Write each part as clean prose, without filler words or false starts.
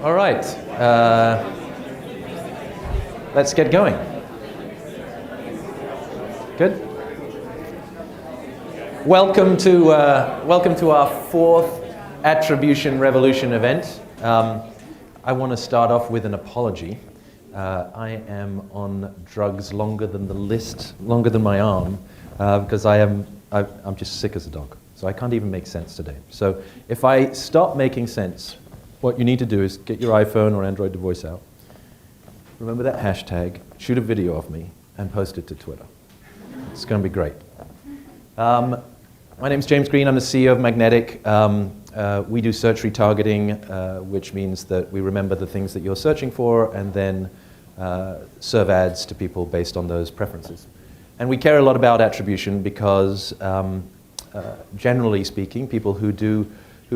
All right, let's get going. Good. Welcome to our fourth Attribution Revolution event. I want to start off with an apology. I am on drugs longer than the list, longer than my arm, because I'm just sick as a dog. So I can't even make sense today. So if I stop making sense, what you need to do is get your iPhone or Android device out. Remember that hashtag, shoot a video of me, and post it to Twitter. It's going to be great. My name's James Green. I'm the CEO of Magnetic. We do search retargeting, which means that we remember the things that you're searching for and then serve ads to people based on those preferences. And we care a lot about attribution because, generally speaking, people who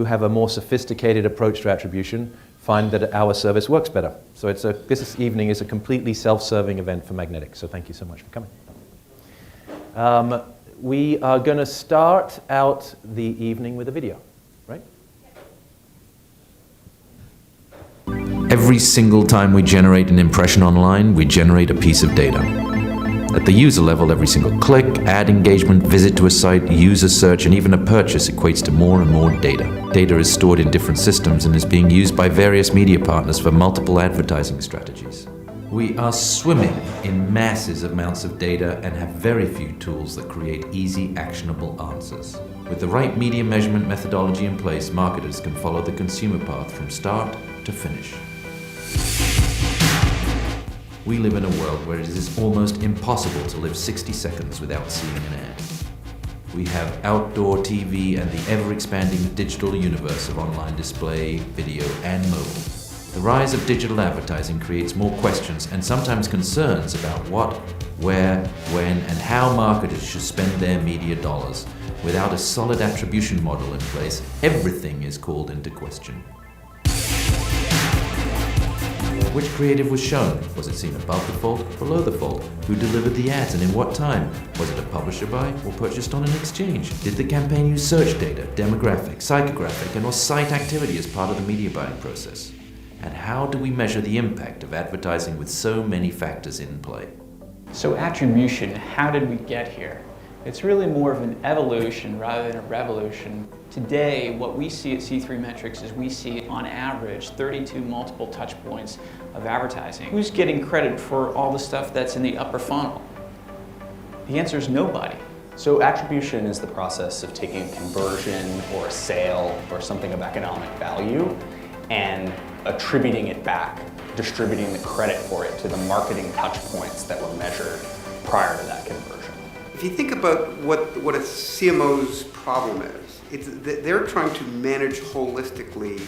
have a more sophisticated approach to attribution find that our service works better. So this evening is a completely self-serving event for Magnetic. So thank you so much for coming. We are going to start out the evening with a video, right? Every single time we generate an impression online, we generate a piece of data. At the user level, every single click, ad engagement, visit to a site, user search, and even a purchase equates to more and more data. Data is stored in different systems and is being used by various media partners for multiple advertising strategies. We are swimming in massive amounts of data and have very few tools that create easy, actionable answers. With the right media measurement methodology in place, marketers can follow the consumer path from start to finish. We live in a world where it is almost impossible to live 60 seconds without seeing an ad. We have outdoor TV and the ever-expanding digital universe of online display, video, and mobile. The rise of digital advertising creates more questions and sometimes concerns about what, where, when, and how marketers should spend their media dollars. Without a solid attribution model in place, everything is called into question. Which creative was shown? Was it seen above the fold, below the fold? Who delivered the ads and in what time? Was it a publisher buy or purchased on an exchange? Did the campaign use search data, demographic, psychographic, and or site activity as part of the media buying process? And how do we measure the impact of advertising with so many factors in play? So attribution, how did we get here? It's really more of an evolution rather than a revolution. Today, what we see at C3 Metrics is we see, on average, 32 multiple touch points of advertising. Who's getting credit for all the stuff that's in the upper funnel? The answer is nobody. So attribution is the process of taking a conversion or a sale or something of economic value and attributing it back, distributing the credit for it to the marketing touch points that were measured prior to that conversion. If you think about what a CMO's problem is, it's that they're trying to manage holistically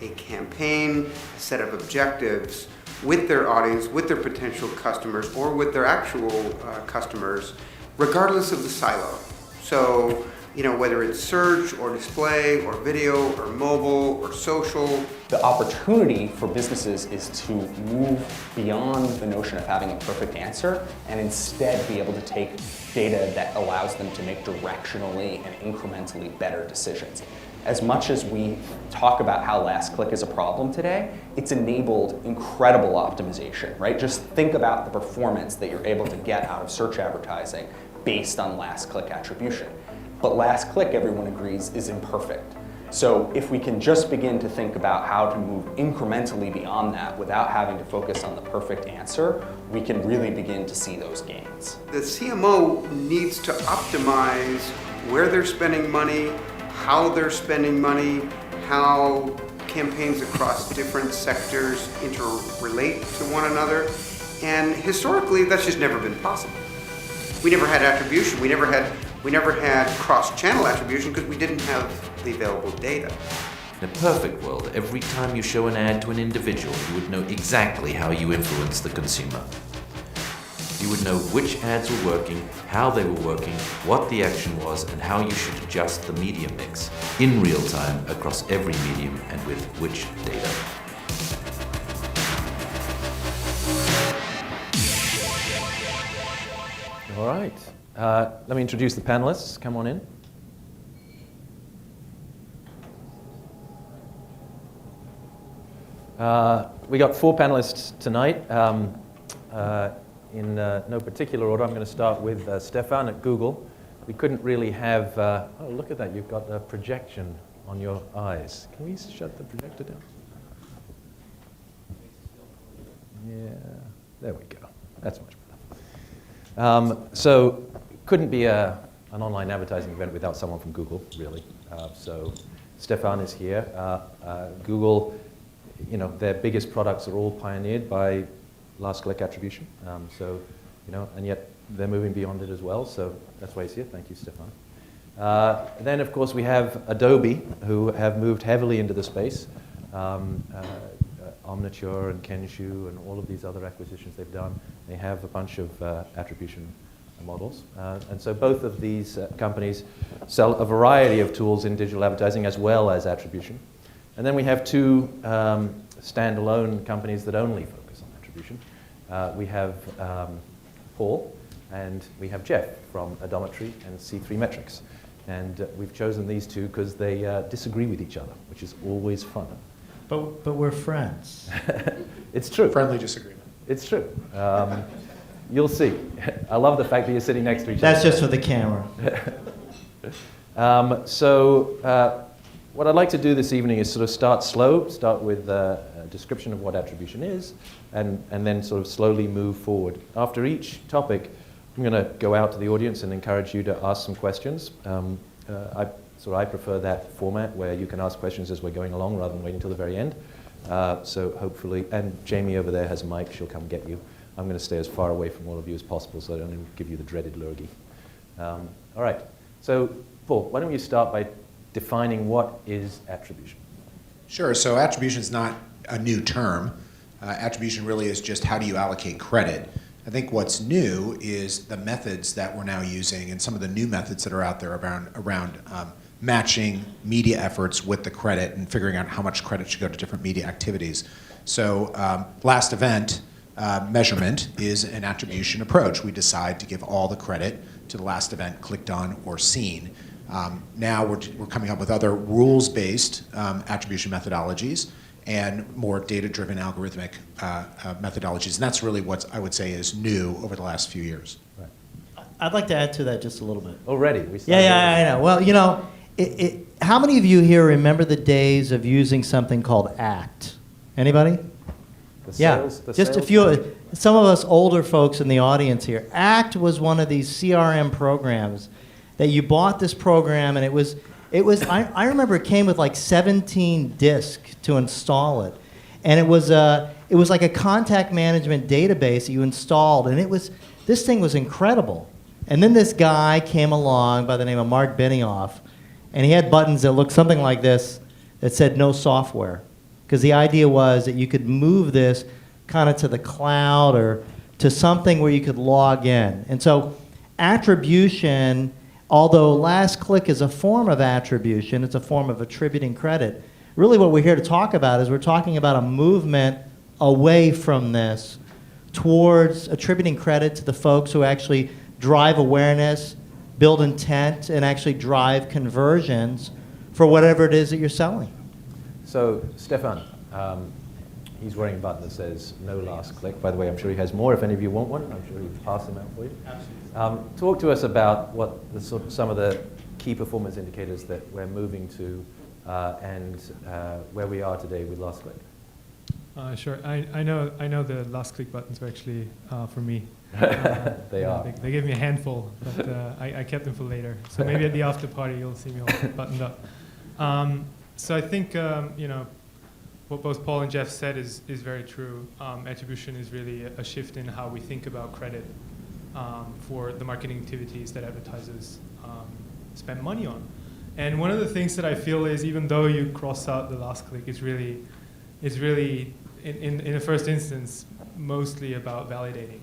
a campaign, a set of objectives with their audience, with their potential customers, or with their actual customers, regardless of the silo. So, whether it's search or display or video or mobile or social. The opportunity for businesses is to move beyond the notion of having a perfect answer and instead be able to take data that allows them to make directionally and incrementally better decisions. As much as we talk about how last click is a problem today, it's enabled incredible optimization, right? Just think about the performance that you're able to get out of search advertising based on last click attribution. But last click, everyone agrees, is imperfect. So if we can just begin to think about how to move incrementally beyond that without having to focus on the perfect answer, we can really begin to see those gains. The CMO needs to optimize where they're spending money, how they're spending money, how campaigns across different sectors interrelate to one another. And historically, that's just never been possible. We never had attribution. We never had cross-channel attribution because we didn't have the available data. In a perfect world, every time you show an ad to an individual, you would know exactly how you influence the consumer. You would know which ads were working, how they were working, what the action was, and how you should adjust the media mix in real time across every medium and with which data. All right. Let me introduce the panelists. Come on in. We got 4 panelists tonight. In no particular order, I'm going to start with Stefan at Google. We couldn't really have, oh, look at that, you've got a projection on your eyes. Can we shut the projector down? Yeah, there we go. That's much better. So couldn't be an online advertising event without someone from Google, really. So Stefan is here. Google, you know, their biggest products are all pioneered by last-click attribution. So, you know, and yet they're moving beyond it as well. So that's why he's here. Thank you, Stefan. Then, of course, we have Adobe, who have moved heavily into the space. Omniture and Kenshu and all of these other acquisitions they've done. They have a bunch of attribution models. And so both of these companies sell a variety of tools in digital advertising as well as attribution. And then we have 2 standalone companies that only focus on attribution. We have Paul and we have Jeff from Adometry and C3 Metrics. And we've chosen these 2 because they disagree with each other, which is always fun. But we're friends. It's true. Friendly disagreement. It's true. You'll see. I love the fact that you're sitting next to each That's other. just for the camera. What I'd like to do this evening is sort of start slow, start with a description of what attribution is, and then sort of slowly move forward. After each topic, I'm going to go out to the audience and encourage you to ask some questions. I prefer that format where you can ask questions as we're going along rather than waiting until the very end. So hopefully, and Jamie over there has a mic, she'll come get you. I'm going to stay as far away from all of you as possible so I don't give you the dreaded lurgy. All right, so Paul, why don't you start by defining what is attribution? Sure. So attribution is not a new term. Attribution really is just how do you allocate credit. I think what's new is the methods that we're now using and some of the new methods that are out there around matching media efforts with the credit and figuring out how much credit should go to different media activities. So last event measurement is an attribution approach. We decide to give all the credit to the last event clicked on or seen. Now we're coming up with other rules-based attribution methodologies and more data-driven algorithmic methodologies. And that's really what I would say is new over the last few years. Right. I'd like to add to that just a little bit. Already? Yeah, I know. Well, you know, how many of you here remember the days of using something called ACT? Anybody? Just a few. Some of us older folks in the audience here. ACT was one of these CRM programs that you bought this program, and it was. I remember it came with like 17 disks to install it, and it was like a contact management database that you installed, and this thing was incredible. And then this guy came along by the name of Mark Benioff, and he had buttons that looked something like this that said no software, because the idea was that you could move this kind of to the cloud or to something where you could log in. And so attribution, although last click is a form of attribution, it's a form of attributing credit. Really what we're here to talk about is we're talking about a movement away from this towards attributing credit to the folks who actually drive awareness, build intent, and actually drive conversions for whatever it is that you're selling. So, Stefan, he's wearing a button that says no last click. By the way, I'm sure he has more if any of you want one. I'm sure he'll pass them out for you. Absolutely. Talk to us about what some of the key performance indicators that we're moving to and where we are today with last click. Sure. I know the last click buttons are actually for me. They are. They gave me a handful, but I kept them for later. So maybe at the after party you'll see me all buttoned up. So I think you know what both Paul and Jeff said is very true. Attribution is really a shift in how we think about credit for the marketing activities that advertisers spend money on. And one of the things that I feel is even though you cross out the last click, it's really in the first instance mostly about validating,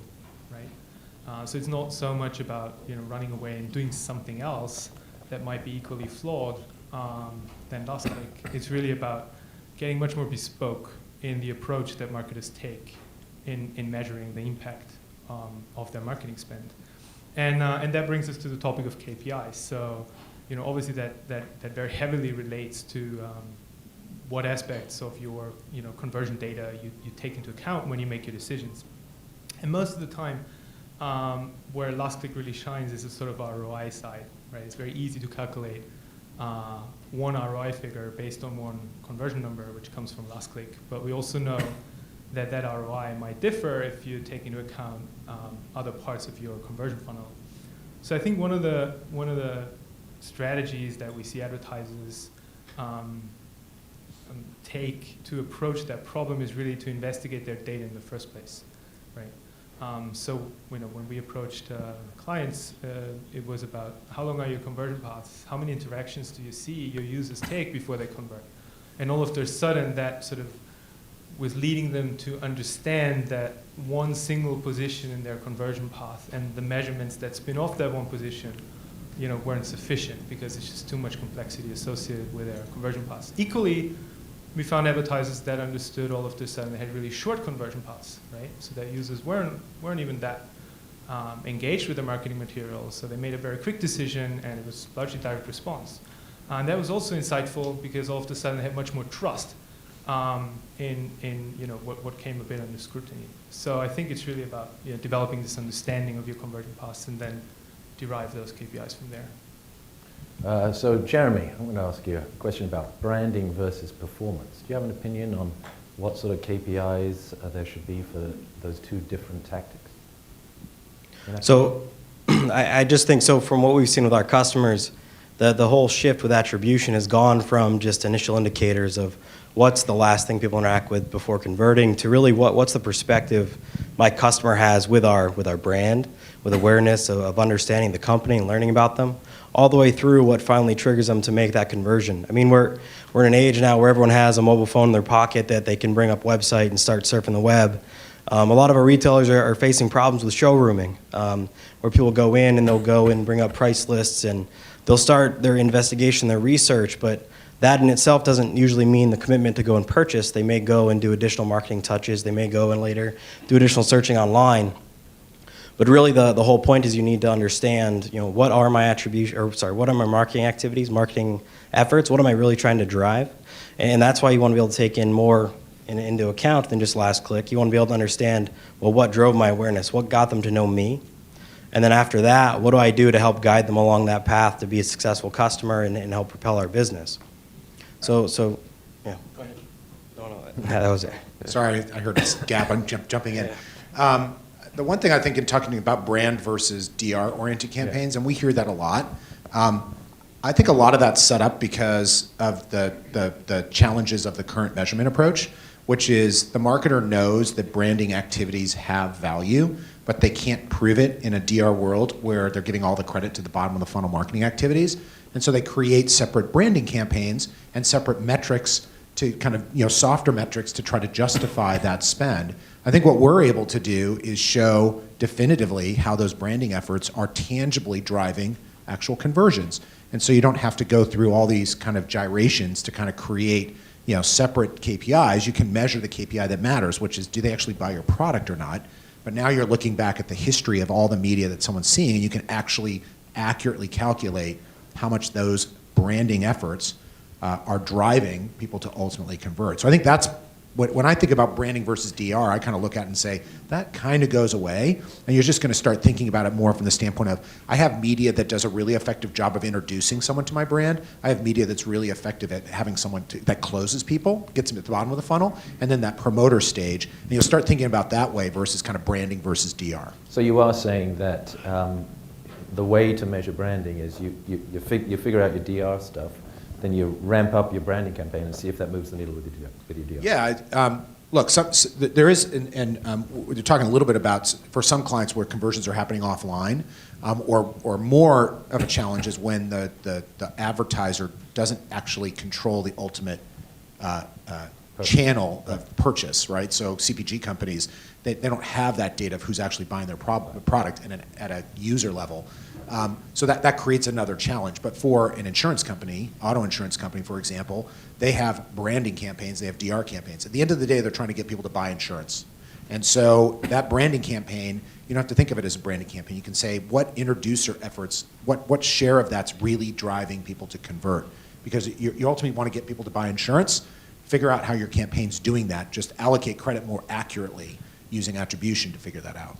right? So it's not so much about running away and doing something else that might be equally flawed than last click. It's really about getting much more bespoke in the approach that marketers take in measuring the impact of their marketing spend. And that brings us to the topic of KPIs. So obviously that very heavily relates to what aspects of your conversion data you take into account when you make your decisions. And most of the time, where last click really shines is a sort of ROI side, right? It's very easy to calculate one ROI figure based on one conversion number, which comes from last click. But we also know that that ROI might differ if you take into account other parts of your conversion funnel. So I think one of the strategies that we see advertisers take to approach that problem is really to investigate their data in the first place, right? So when we approached clients, it was about how long are your conversion paths? How many interactions do you see your users take before they convert? And all of a sudden, that sort of was leading them to understand that one single position in their conversion path and the measurements that spin off that one position, weren't sufficient because it's just too much complexity associated with their conversion paths. Equally, we found advertisers that understood all of this and they had really short conversion paths, right? So that users weren't even that engaged with the marketing materials. So they made a very quick decision and it was largely direct response. And that was also insightful because all of a sudden they had much more trust in what came a bit under scrutiny. So I think it's really about developing this understanding of your conversion paths and then derive those KPIs from there. So Jeremy, I'm going to ask you a question about branding versus performance. Do you have an opinion on what sort of KPIs there should be for those two different tactics? So I just think so from what we've seen with our customers, the whole shift with attribution has gone from just initial indicators of what's the last thing people interact with before converting to really what's the perspective my customer has with our brand, with awareness of understanding the company and learning about them, all the way through what finally triggers them to make that conversion. I mean, we're in an age now where everyone has a mobile phone in their pocket that they can bring up website and start surfing the web. A lot of our retailers are facing problems with showrooming, where people go in and they'll go and bring up price lists and they'll start their investigation, their research, but that in itself doesn't usually mean the commitment to go and purchase. They may go and do additional marketing touches. They may go and later do additional searching online. But really the whole point is you need to understand, what are my what are my marketing activities, marketing efforts? What am I really trying to drive? And that's why you want to be able to take in more into account than just last click. You want to be able to understand, well, what drove my awareness? What got them to know me? And then after that, what do I do to help guide them along that path to be a successful customer and help propel our business? So yeah. Go ahead. Yeah, that was it. Sorry, I heard this gap. I'm jumping in. The one thing I think in talking about brand versus DR-oriented campaigns, and we hear that a lot, I think a lot of that's set up because of the challenges of the current measurement approach, which is the marketer knows that branding activities have value, but they can't prove it in a DR world where they're giving all the credit to the bottom of the funnel marketing activities. And so they create separate branding campaigns and separate metrics to kind of, softer metrics to try to justify that spend. I think what we're able to do is show definitively how those branding efforts are tangibly driving actual conversions. And so you don't have to go through all these kind of gyrations to kind of create, separate KPIs. You can measure the KPI that matters, which is do they actually buy your product or not? But now you're looking back at the history of all the media that someone's seeing, and you can actually accurately calculate how much those branding efforts are driving people to ultimately convert. So I think that's when I think about branding versus DR, I kind of look at it and say, that kind of goes away, and you're just going to start thinking about it more from the standpoint of, I have media that does a really effective job of introducing someone to my brand. I have media that's really effective at having someone that closes people, gets them at the bottom of the funnel, and then that promoter stage. And you'll start thinking about that way versus kind of branding versus DR. So you are saying that the way to measure branding is you figure out your DR stuff, then you ramp up your branding campaign and see if that moves the needle with your DR. Yeah, look, there is, and we're talking a little bit about, for some clients where conversions are happening offline, or more of a challenge is when the advertiser doesn't actually control the ultimate channel of purchase, right? So CPG companies, they don't have that data of who's actually buying their product at a user level. So that creates another challenge. But for an insurance company, auto insurance company, for example, they have branding campaigns, they have DR campaigns. At the end of the day, they're trying to get people to buy insurance. And so that branding campaign, you don't have to think of it as a branding campaign. You can say, what introducer efforts, what share of that's really driving people to convert? Because you ultimately want to get people to buy insurance. figure out how your campaign's doing that. Just allocate credit more accurately using attribution to figure that out.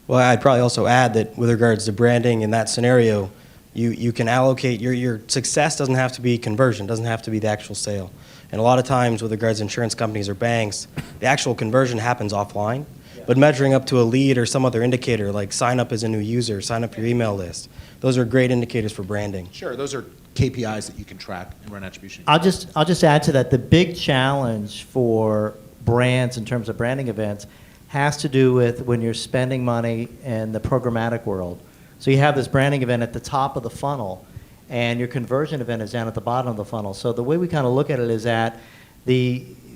Well, I'd probably also add that with regards to branding in that scenario, you can allocate, your success doesn't have to be conversion, doesn't have to be the actual sale. And a lot of times with regards to insurance companies or banks, the actual conversion happens offline. But measuring up to a lead or some other indicator, like sign up as a new user, sign up your email list, those are great indicators for branding. Sure, those are KPIs that you can track and run attribution. I'll just add to that. The big challenge for brands in terms of branding events has to do with when you're spending money in the programmatic world. So you have this branding event at the top of the funnel, and your conversion event is down at the bottom of the funnel. So the way we kind of look at it is that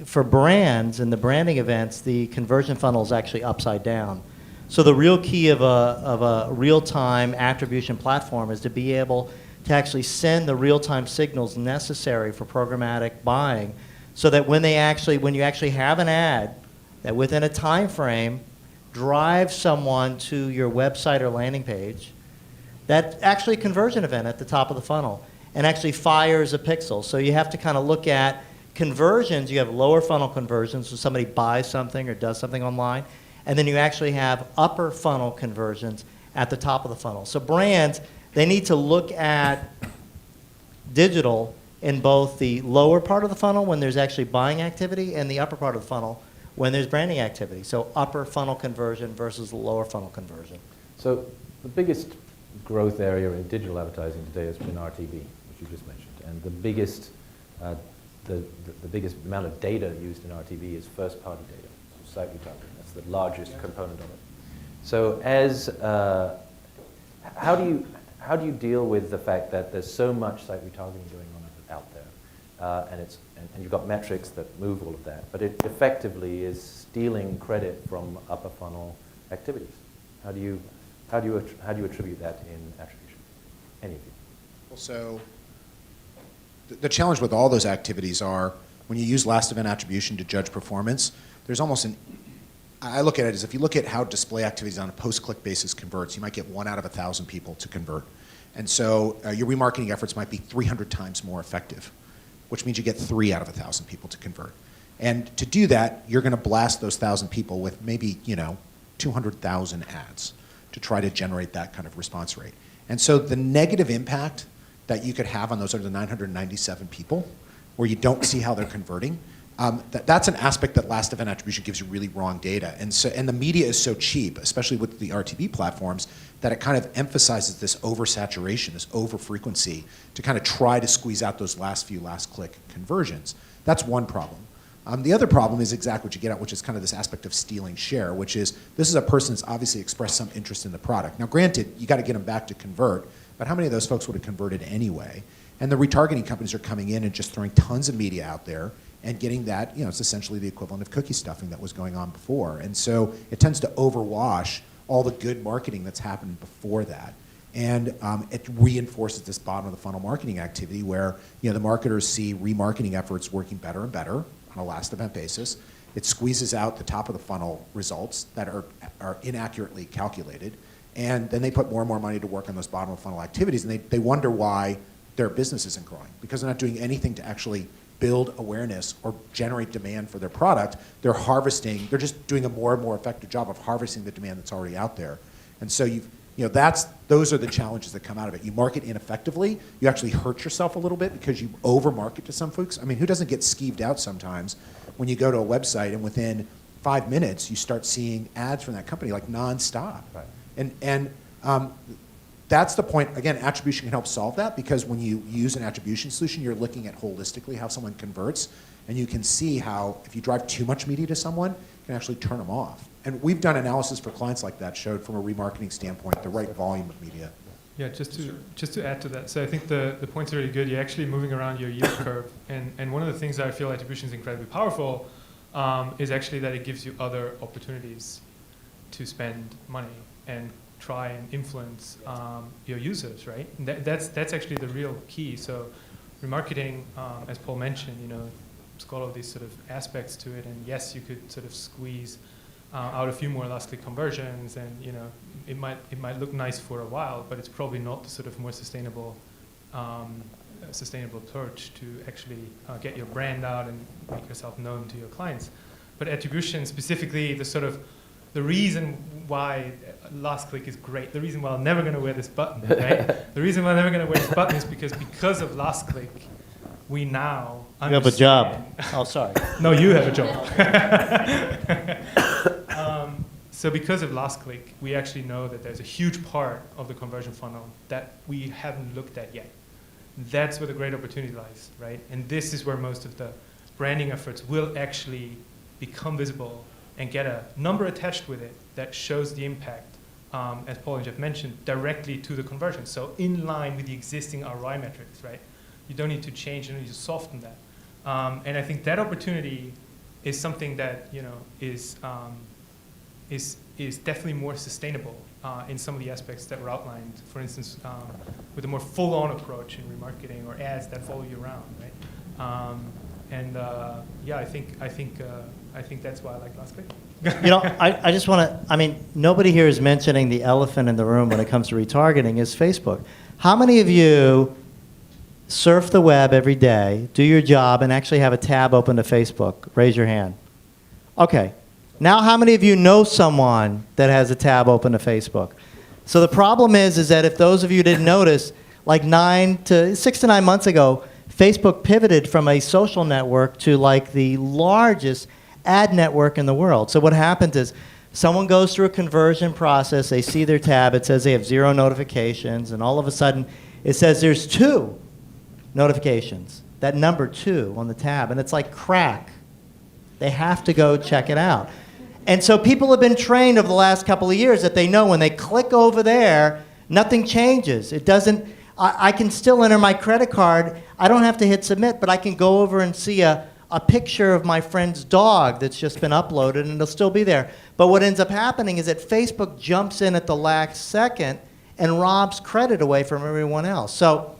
for brands and the branding events, the conversion funnel is actually upside down. So the real key of a real-time attribution platform is to be able to actually send the real-time signals necessary for programmatic buying, so that when you actually have an ad that within a time frame drives someone to your website or landing page, that's actually a conversion event at the top of the funnel and actually fires a pixel. So you have to kind of look at conversions. You have lower funnel conversions, so somebody buys something or does something online, and then you actually have upper funnel conversions at the top of the funnel. So brands, they need to look at digital in both the lower part of the funnel when there's actually buying activity and the upper part of the funnel when there's branding activity. So upper funnel conversion versus the lower funnel conversion. So the biggest growth area in digital advertising today has been RTB, which you just mentioned, and the biggest amount of data used in RTB is first-party data, so site retargeting. That's the largest component of it. So how do you deal with the fact that there's so much site retargeting going on out there, and you've got metrics that move all of that, but it effectively is stealing credit from upper funnel activities? How do you attribute that in attribution? Any of you? Well, so the challenge with all those activities are when you use last event attribution to judge performance, there's almost I look at it as if you look at how display activities on a post-click basis converts, you might get 1 out of 1,000 people to convert. And so your remarketing efforts might be 300 times more effective, which means you get 3 out of 1,000 people to convert. And to do that, you're going to blast those 1,000 people with maybe 200,000 ads to try to generate that kind of response rate. And so the negative impact that you could have on those are the 997 people where you don't see how they're converting. That's an aspect that last event attribution gives you really wrong data. And the media is so cheap, especially with the RTB platforms, that it kind of emphasizes this oversaturation, this overfrequency to kind of try to squeeze out those last click conversions. That's one problem. The other problem is exactly what you get at, which is kind of this aspect of stealing share, which is this is a person that's obviously expressed some interest in the product. Now granted, you got to get them back to convert, but how many of those folks would have converted anyway? And the retargeting companies are coming in and just throwing tons of media out there and getting that, it's essentially the equivalent of cookie stuffing that was going on before. And so it tends to overwash all the good marketing that's happened before that. And it reinforces this bottom of the funnel marketing activity where the marketers see remarketing efforts working better and better on a last event basis. It squeezes out the top of the funnel results that are inaccurately calculated. And then they put more and more money to work on those bottom of the funnel activities, and they wonder why their business isn't growing, because they're not doing anything to actually build awareness or generate demand for their product. They're just doing a more and more effective job of harvesting the demand that's already out there. And so those are the challenges that come out of it. You market ineffectively, you actually hurt yourself a little bit because you over market to some folks. I mean, who doesn't get skeeved out sometimes when you go to a website and within 5 minutes you start seeing ads from that company like nonstop? Right. And that's the point. Again, attribution can help solve that, because when you use an attribution solution, you're looking at holistically how someone converts, and you can see how if you drive too much media to someone, you can actually turn them off. And we've done analysis for clients like that, showed from a remarketing standpoint the right volume of media. Yeah, just to add to that, so I think the points are really good. You're actually moving around your yield curve, and one of the things that I feel attribution is incredibly powerful is actually that it gives you other opportunities to spend money and try and influence your users, right? And that's actually the real key. So remarketing, as Paul mentioned, it's got all these sort of aspects to it, and yes, you could sort of squeeze out a few more last click conversions, and it might look nice for a while, but it's probably not the sort of more sustainable sustainable approach to actually get your brand out and make yourself known to your clients. But attribution, specifically, the reason why last click is great, the reason why I'm never going to wear this button, right? The reason why I'm never going to wear this button is because of last click, we now understand. You have a job. Oh, sorry. No, you have a job. So because of last click, we actually know that there's a huge part of the conversion funnel that we haven't looked at yet. That's where the great opportunity lies, right? And this is where most of the branding efforts will actually become visible and get a number attached with it that shows the impact, as Paul and Jeff mentioned, directly to the conversion. So in line with the existing ROI metrics, right? You don't need to change, you don't need to soften that. And I think that opportunity is something that is definitely more sustainable in some of the aspects that were outlined. For instance, with a more full-on approach in remarketing or ads that follow you around, right? I think that's why I like last click. I just want to, nobody here is mentioning the elephant in the room when it comes to retargeting is Facebook. How many of you surf the web every day, do your job, and actually have a tab open to Facebook? Raise your hand. Okay. Now how many of you know someone that has a tab open to Facebook? So the problem is that if those of you didn't notice, like 6 to 9 months ago, Facebook pivoted from a social network to like the largest ad network in the world. So what happens is someone goes through a conversion process, they see their tab, it says they have 0 notifications, and all of a sudden it says there's 2 notifications, that number 2 on the tab, and it's like crack. They have to go check it out. And so people have been trained over the last couple of years that they know when they click over there, nothing changes. It doesn't, I can still enter my credit card. I don't have to hit submit, but I can go over and see a picture of my friend's dog that's just been uploaded, and it'll still be there. But what ends up happening is that Facebook jumps in at the last second and robs credit away from everyone else. So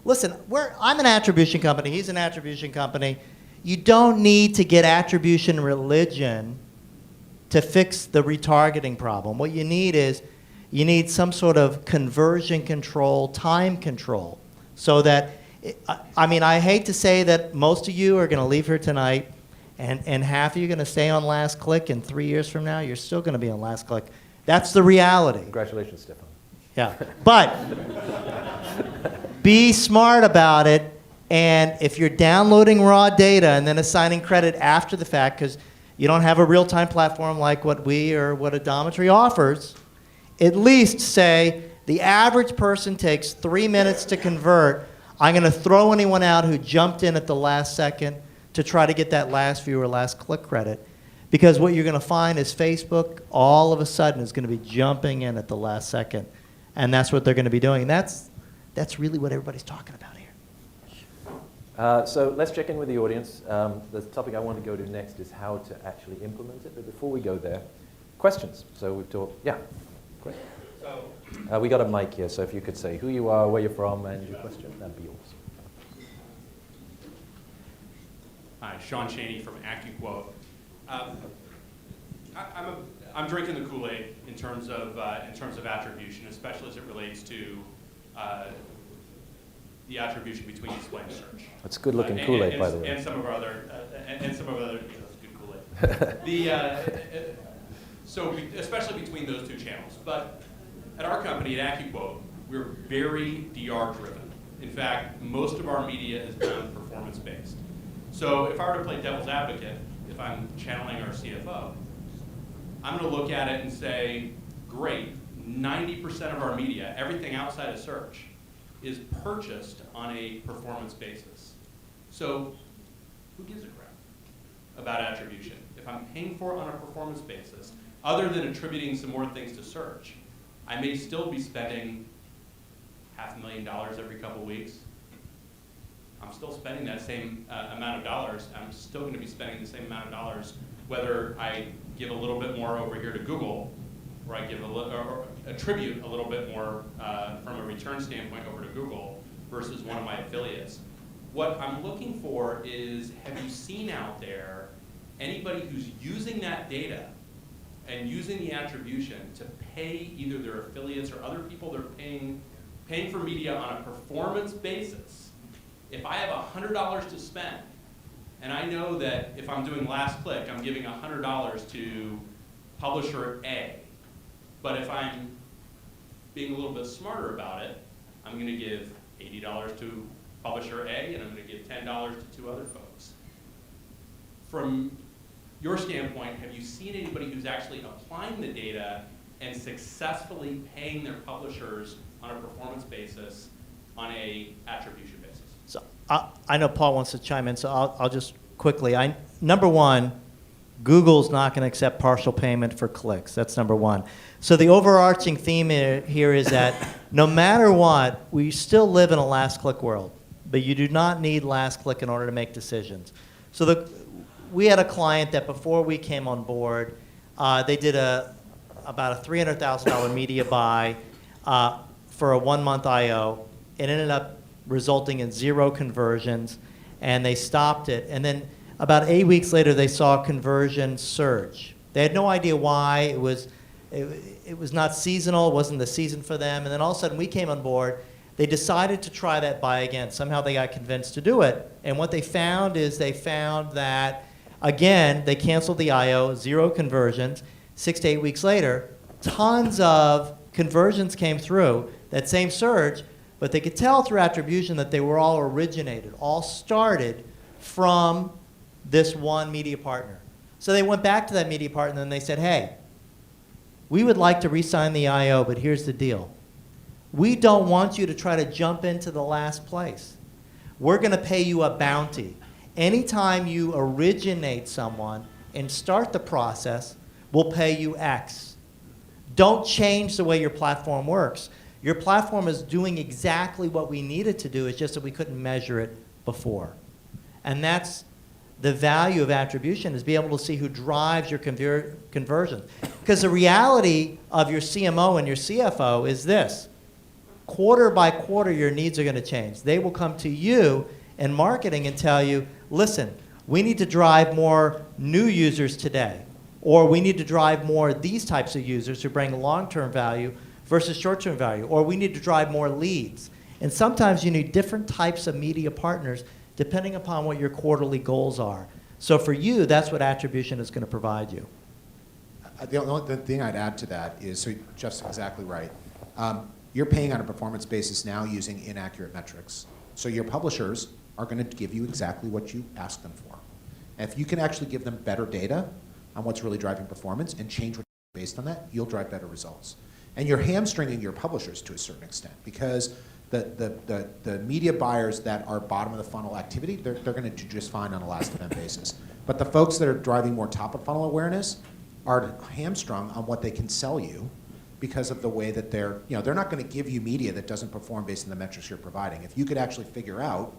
listen, I'm an attribution company. He's an attribution company. You don't need to get attribution religion to fix the retargeting problem. What you need is you need some sort of conversion control, time control, so that, I hate to say that most of you are going to leave here tonight and half of you are going to stay on last click, and 3 years from now you're still going to be on last click. That's the reality. Congratulations, Stefan. Yeah, but be smart about it, and if you're downloading raw data and then assigning credit after the fact, because you don't have a real-time platform like what we or what Adometry offers, at least say the average person takes 3 minutes to convert. I'm going to throw anyone out who jumped in at the last second to try to get that last view or last click credit. Because what you're going to find is Facebook all of a sudden is going to be jumping in at the last second. And that's what they're going to be doing. And that's really what everybody's talking about here. So let's check in with the audience. The topic I want to go to next is how to actually implement it. But before we go there, questions. So we've talked, yeah, great. So we got a mic here, so if you could say who you are, where you're from, and your question, that'd be yours. Hi, Sean Chaney from AccuQuote. I'm drinking the Kool-Aid in terms of attribution, especially as it relates to the attribution between display and search. That's good-looking Kool-Aid, by the way. And some of our other, that's good Kool-Aid. So especially between those two channels. But at our company, at AccuQuote, we're very DR-driven. In fact, most of our media is done performance-based. So if I were to play devil's advocate, if I'm channeling our CFO, I'm going to look at it and say, great, 90% of our media, everything outside of search, is purchased on a performance basis. So who gives a crap about attribution? If I'm paying for it on a performance basis, other than attributing some more things to search, I may still be spending $500,000 every couple weeks. I'm still spending that same amount of dollars. I'm still going to be spending the same amount of dollars whether I give a little bit more over here to Google, or I give or attribute a little bit more from a return standpoint over to Google versus one of my affiliates. What I'm looking for is, have you seen out there anybody who's using that data and using the attribution to pay either their affiliates or other people they're paying for media on a performance basis if I have $100 to spend, and I know that if I'm doing last click, I'm giving $100 to publisher A. But if I'm being a little bit smarter about it, I'm going to give $80 to publisher A, and I'm going to give $10 to 2 other folks. From your standpoint, have you seen anybody who's actually applying the data and successfully paying their publishers on a performance basis on a attribution basis? So I know Paul wants to chime in, so I'll just quickly. Number one, Google's not going to accept partial payment for clicks. That's number one. So the overarching theme here is that no matter what, we still live in a last click world, but you do not need last click in order to make decisions. So we had a client that before we came on board, they did about a $300,000 media buy for a 1-month IO. It ended up resulting in 0 conversions, and they stopped it. And then about 8 weeks later, they saw conversion surge. They had no idea why. It was not seasonal. It wasn't the season for them. And then all of a sudden, we came on board. They decided to try that buy again. Somehow they got convinced to do it. And what they found is that, again, they canceled the IO, 0 conversions. 6 to 8 weeks later, tons of conversions came through, that same surge, but they could tell through attribution that they were all started from this one media partner. So they went back to that media partner and they said, hey, we would like to re-sign the IO, but here's the deal. We don't want you to try to jump into the last place. We're going to pay you a bounty. Anytime you originate someone and start the process, we'll pay you X. Don't change the way your platform works. Your platform is doing exactly what we needed to do. It's just that we couldn't measure it before. And that's the value of attribution, is be able to see who drives your conversion. Because the reality of your CMO and your CFO is this. Quarter by quarter, your needs are going to change. They will come to you in marketing and tell you, listen, we need to drive more new users today. Or we need to drive more these types of users who bring long-term value versus short-term value. Or we need to drive more leads. And sometimes you need different types of media partners depending upon what your quarterly goals are. So for you, that's what attribution is going to provide you. The only thing I'd add to that is, so Jeff's exactly right. You're paying on a performance basis now using inaccurate metrics. So your publishers are going to give you exactly what you ask them for. And if you can actually give them better data on what's really driving performance and change what based on that, you'll drive better results. And you're hamstringing your publishers to a certain extent, because the media buyers that are bottom of the funnel activity, they're going to do just fine on a last event basis. But the folks that are driving more top of funnel awareness are hamstrung on what they can sell you because of the way that they're not going to give you media that doesn't perform based on the metrics you're providing. If you could actually figure out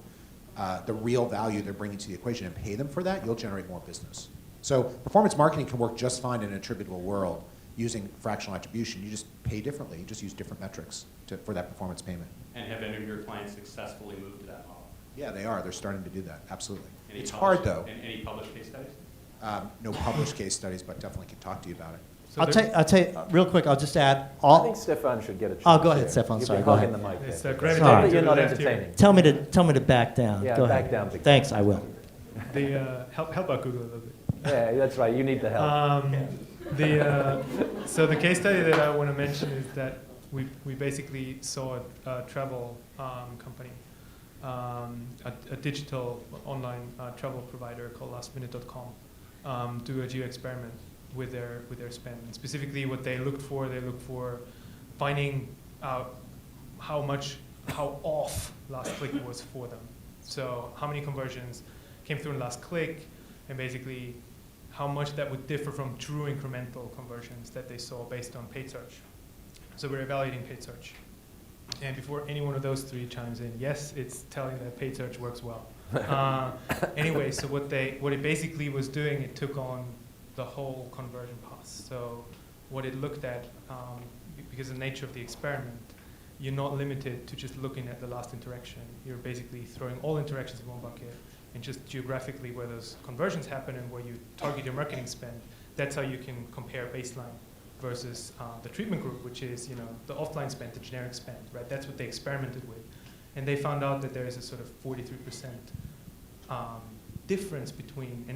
the real value they're bringing to the equation and pay them for that, you'll generate more business. So performance marketing can work just fine in an attributable world using fractional attribution. You just pay differently. You just use different metrics for that performance payment. And have any of your clients successfully moved to that model? Yeah, they are. They're starting to do that. Absolutely. It's published, hard, though. And any published case studies? No published case studies, but definitely can talk to you about it. So I'll tell you real quick. I'll just add. I think Stefan should get a chance. Oh, go ahead, here. Stefan. You've Sorry, been go hogging ahead. the mic It's there. gravitating Sorry. to You're the not left here. entertaining. Tell me to back down. Yeah, Go back ahead. down. Big Thanks, I will. Help out Google a little bit. Yeah, that's right. You need the help. So the case study that I want to mention is that we basically saw a travel company, a digital online travel provider called lastminute.com, do a geo experiment with their spend. And specifically, what they looked for finding out how off last click was for them. So how many conversions came through in last click, and basically how much that would differ from true incremental conversions that they saw based on paid search. So we're evaluating paid search. And before any one of those three chimes in, yes, it's telling that paid search works well. Anyway, so what it basically was doing, it took on the whole conversion path. So what it looked at, because of the nature of the experiment, you're not limited to just looking at the last interaction. You're basically throwing all interactions in one bucket, and just geographically where those conversions happen and where you target your marketing spend. That's how you can compare baseline versus the treatment group, which is the offline spend, the generic spend, right? That's what they experimented with. And they found out that there is a sort of 43% difference between,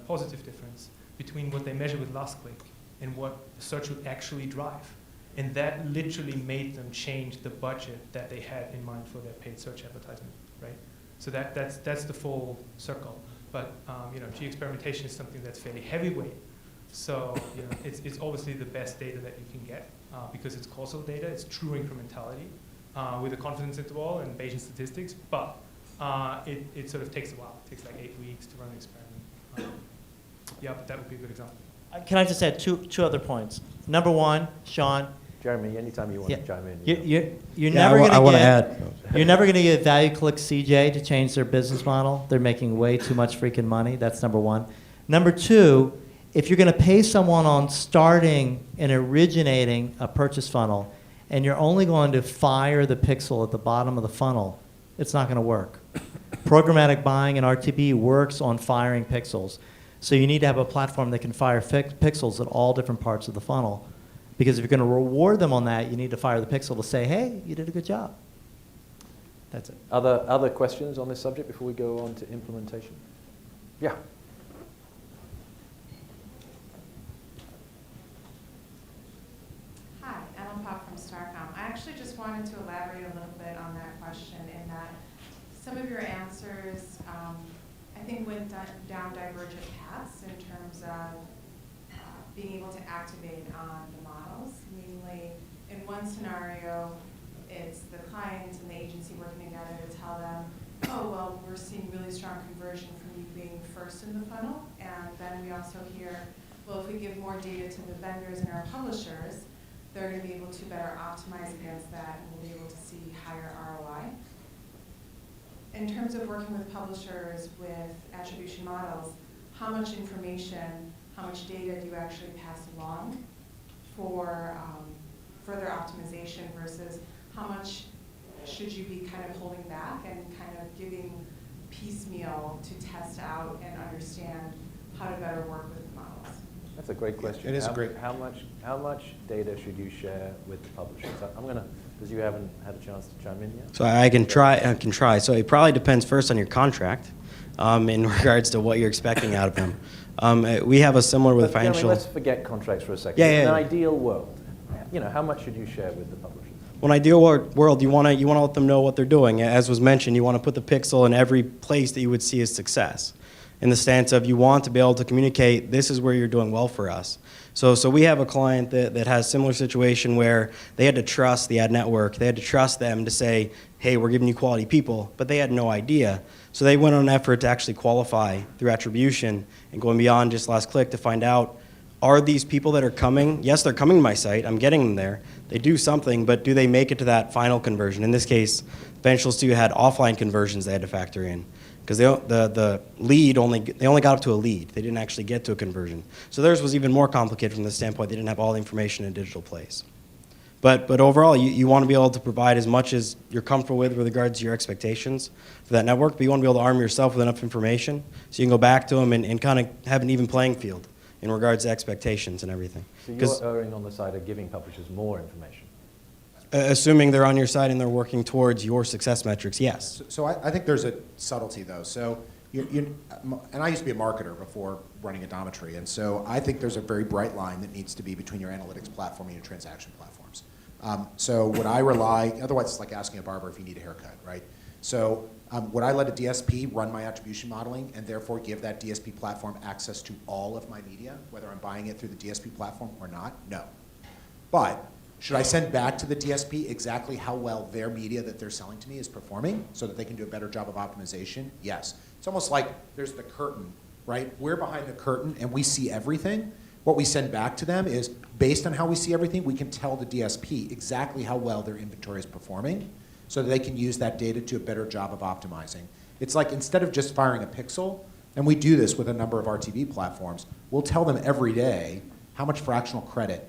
positive difference, between what they measure with last click and what the search would actually drive. And that literally made them change the budget that they had in mind for their paid search advertisement, right? So that's the full circle. But G-experimentation is something that's fairly heavyweight. So it's obviously the best data that you can get because it's causal data, it's true incrementality with a confidence interval and Bayesian statistics, but it sort of takes a while. It takes like 8 weeks to run an experiment. But that would be a good example. Can I just add two other points? Number one, Sean. Jeremy, anytime you want to chime in. You're never going to get Value Click CJ to change their business model. They're making way too much freaking money. That's number one. Number two, if you're going to pay someone on starting and originating a purchase funnel, and you're only going to fire the pixel at the bottom of the funnel, it's not going to work. Programmatic buying and RTB works on firing pixels. So you need to have a platform that can fire pixels at all different parts of the funnel. Because if you're going to reward them on that, you need to fire the pixel to say, hey, you did a good job. That's it. Other questions on this subject before we go on to implementation? Yeah. Hi, Emma Pop from Starcom. I actually just wanted to elaborate a little bit on that question in that some of your answers, I think, went down divergent paths in terms of being able to activate on the models. Namely, in one scenario, it's the client and the agency working together to tell them, oh, well, we're seeing really strong conversion from you being first in the funnel. And then we also hear, well, if we give more data to the vendors and our publishers, they're going to be able to better optimize against that and we'll be able to see higher ROI. In terms of working with publishers with attribution models, how much information, how much data do you actually pass along for further optimization versus how much should you be kind of holding back and kind of giving piecemeal to test out and understand how to better work with the models? That's a great question. It is great. How much data should you share with the publishers? I'm going to, because you haven't had a chance to chime in yet. So I can try. So it probably depends first on your contract in regards to what you're expecting out of them. We have a similar with financial. Let's forget contracts for a second. Yeah. In an ideal world, how much should you share with the publishers? Well, in an ideal world, you want to let them know what they're doing. As was mentioned, you want to put the pixel in every place that you would see as success. In the stance of you want to be able to communicate, this is where you're doing well for us. So we have a client that has a similar situation where they had to trust the ad network. They had to trust them to say, hey, we're giving you quality people, but they had no idea. So they went on an effort to actually qualify through attribution and going beyond just last click to find out, are these people that are coming, yes, they're coming to my site, I'm getting them there, they do something, but do they make it to that final conversion? In this case, Financial Studio had offline conversions they had to factor in. Because the lead they only got up to a lead. They didn't actually get to a conversion. So theirs was even more complicated from the standpoint they didn't have all the information in a digital place. But overall, you want to be able to provide as much as you're comfortable with regards to your expectations for that network, but you want to be able to arm yourself with enough information so you can go back to them and kind of have an even playing field in regards to expectations and everything. So you're erring on the side of giving publishers more information. Assuming they're on your side and they're working towards your success metrics, yes. So I think there's a subtlety, though. So, and I used to be a marketer before running Adometry, and so I think there's a very bright line that needs to be between your analytics platform and your transaction platforms. So would I rely, otherwise it's like asking a barber if you need a haircut, right? So would I let a DSP run my attribution modeling and therefore give that DSP platform access to all of my media, whether I'm buying it through the DSP platform or not? No. But should I send back to the DSP exactly how well their media that they're selling to me is performing so that they can do a better job of optimization? Yes. It's almost like there's the curtain, right? We're behind the curtain and we see everything. What we send back to them is, based on how we see everything, we can tell the DSP exactly how well their inventory is performing so that they can use that data to a better job of optimizing. It's like instead of just firing a pixel, and we do this with a number of our TV platforms, we'll tell them every day how much fractional credit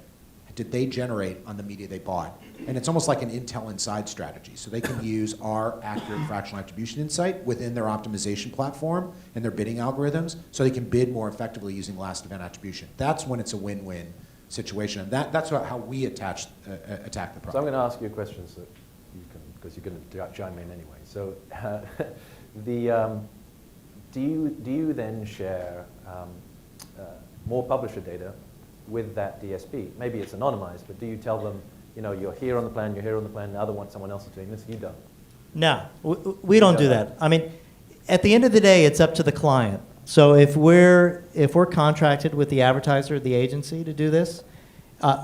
did they generate on the media they bought. And it's almost like an Intel Inside strategy. So they can use our accurate fractional attribution insight within their optimization platform and their bidding algorithms so they can bid more effectively using last event attribution. That's when it's a win-win situation. And that's how we attack the problem. So I'm going to ask you questions that you can because you're going to chime in anyway. So do you then share more publisher data with that DSP? Maybe it's anonymized, but do you tell them, you're here on the plan, you're here on the plan, now someone else is doing this, you don't? No, we don't do that. I mean, at the end of the day, it's up to the client. So if we're contracted with the advertiser or the agency to do this,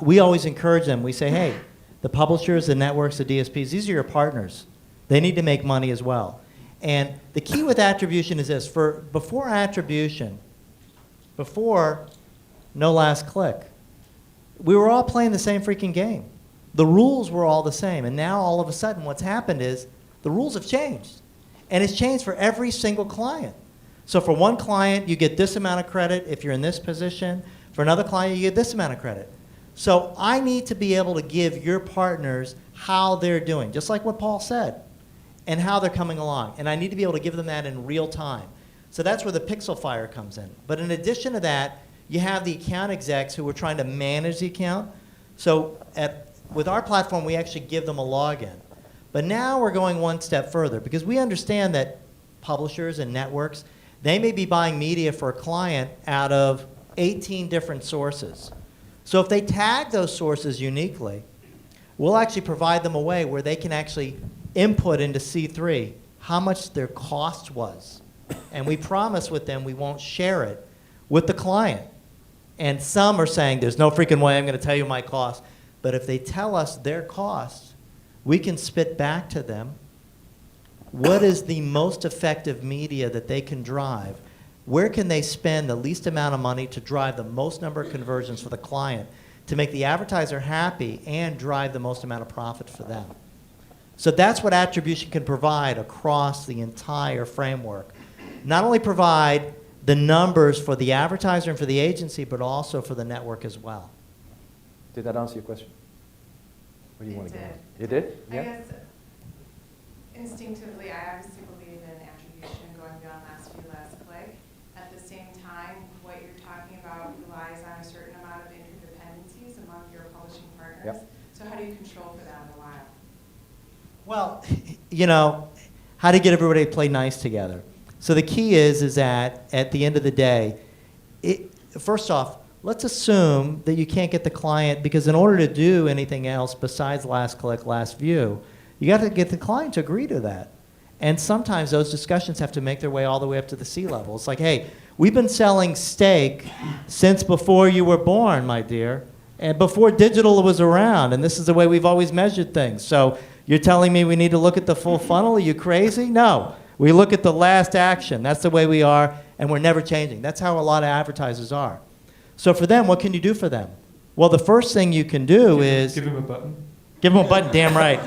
we always encourage them. We say, hey, the publishers, the networks, the DSPs, these are your partners. They need to make money as well. And the key with attribution is this. Before attribution, before no last click, we were all playing the same freaking game. The rules were all the same. And now all of a sudden what's happened is the rules have changed. And it's changed for every single client. So for one client, you get this amount of credit if you're in this position. For another client, you get this amount of credit. So I need to be able to give your partners how they're doing, just like what Paul said, and how they're coming along. And I need to be able to give them that in real time. So that's where the pixel fire comes in. But in addition to that, you have the account execs who are trying to manage the account. So with our platform, we actually give them a login. But now we're going one step further because we understand that publishers and networks, they may be buying media for a client out of 18 different sources. So if they tag those sources uniquely, we'll actually provide them a way where they can actually input into C3 how much their cost was. And we promise with them we won't share it with the client. And some are saying, there's no freaking way I'm going to tell you my cost. But if they tell us their cost, we can spit back to them what is the most effective media that they can drive. Where can they spend the least amount of money to drive the most number of conversions for the client to make the advertiser happy and drive the most amount of profit for them? So that's what attribution can provide across the entire framework. Not only provide the numbers for the advertiser and for the agency, but also for the network as well. Did that answer your question? What do you want to get? You did? I Yeah? guess instinctively, I obviously believe in attribution going beyond last view, last click. At the same time, what you're talking about relies on a certain amount of interdependencies among your publishing partners. Yep. So how do you control for that in a while? Well, how to get everybody to play nice together. So the key is that at the end of the day, first off, let's assume that you can't get the client, because in order to do anything else besides last click, last view, you got to get the client to agree to that. And sometimes those discussions have to make their way all the way up to the C-level. It's like, hey, we've been selling steak since before you were born, my dear, and before digital was around, and this is the way we've always measured things. So you're telling me we need to look at the full funnel? Are you crazy? No. We look at the last action. That's the way we are, and we're never changing. That's how a lot of advertisers are. So for them, what can you do for them? Well, the first thing you can do is... Give them a button. Give them a button, damn right.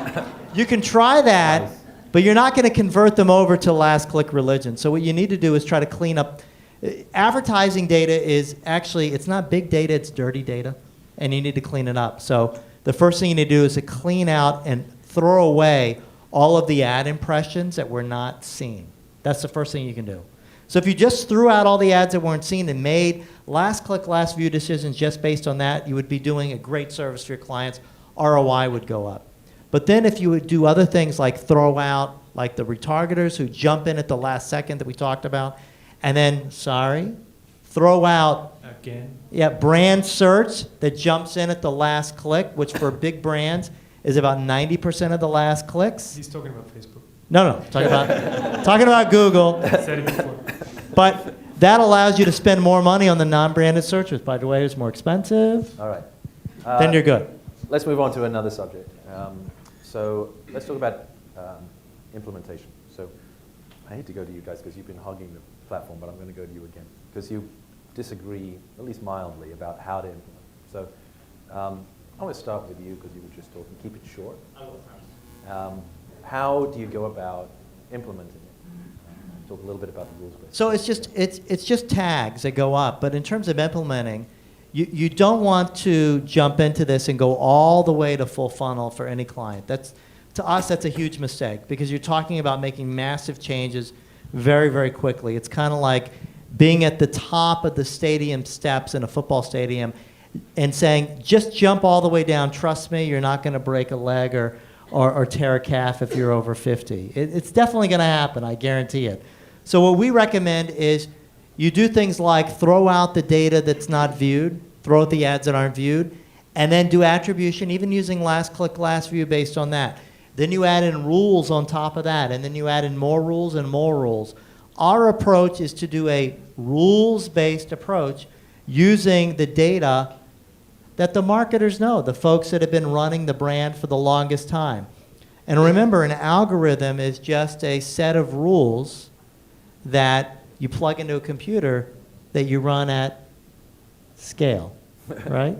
You can try that, but you're not going to convert them over to last click religion. So what you need to do is try to clean up. Advertising data is actually, it's not big data, it's dirty data, and you need to clean it up. So the first thing you need to do is to clean out and throw away all of the ad impressions that were not seen. That's the first thing you can do. So if you just threw out all the ads that weren't seen and made last click, last view decisions just based on that, you would be doing a great service to your clients. ROI would go up. But then if you would do other things like throw out, like the retargeters who jump in at the last second that we talked about, and then, throw out Again. brand search that jumps in at the last click, which for big brands is about 90% of the last clicks. He's talking about Facebook. No, talking about Google. Said it before. But that allows you to spend more money on the non-branded search, which, by the way, is more expensive. All right. Then you're good. Let's move on to another subject. So let's talk about implementation. So I hate to go to you guys because you've been hogging the platform, but I'm going to go to you again because you disagree, at least mildly, about how to implement. So I want to start with you because you were just talking. Keep it short. How do you go about implementing it? Talk a little bit about the rules. So it's just tags that go up, but in terms of implementing, you don't want to jump into this and go all the way to full funnel for any client. To us, that's a huge mistake because you're talking about making massive changes very, very quickly. It's kind of like being at the top of the stadium steps in a football stadium and saying, just jump all the way down, trust me, you're not going to break a leg or tear a calf if you're over 50. It's definitely going to happen, I guarantee it. So what we recommend is you do things like throw out the data that's not viewed, throw out the ads that aren't viewed, and then do attribution, even using last click, last view based on that. Then you add in rules on top of that, and then you add in more rules and more rules. Our approach is to do a rules-based approach using the data that the marketers know, the folks that have been running the brand for the longest time. And remember, an algorithm is just a set of rules that you plug into a computer that you run at scale, right?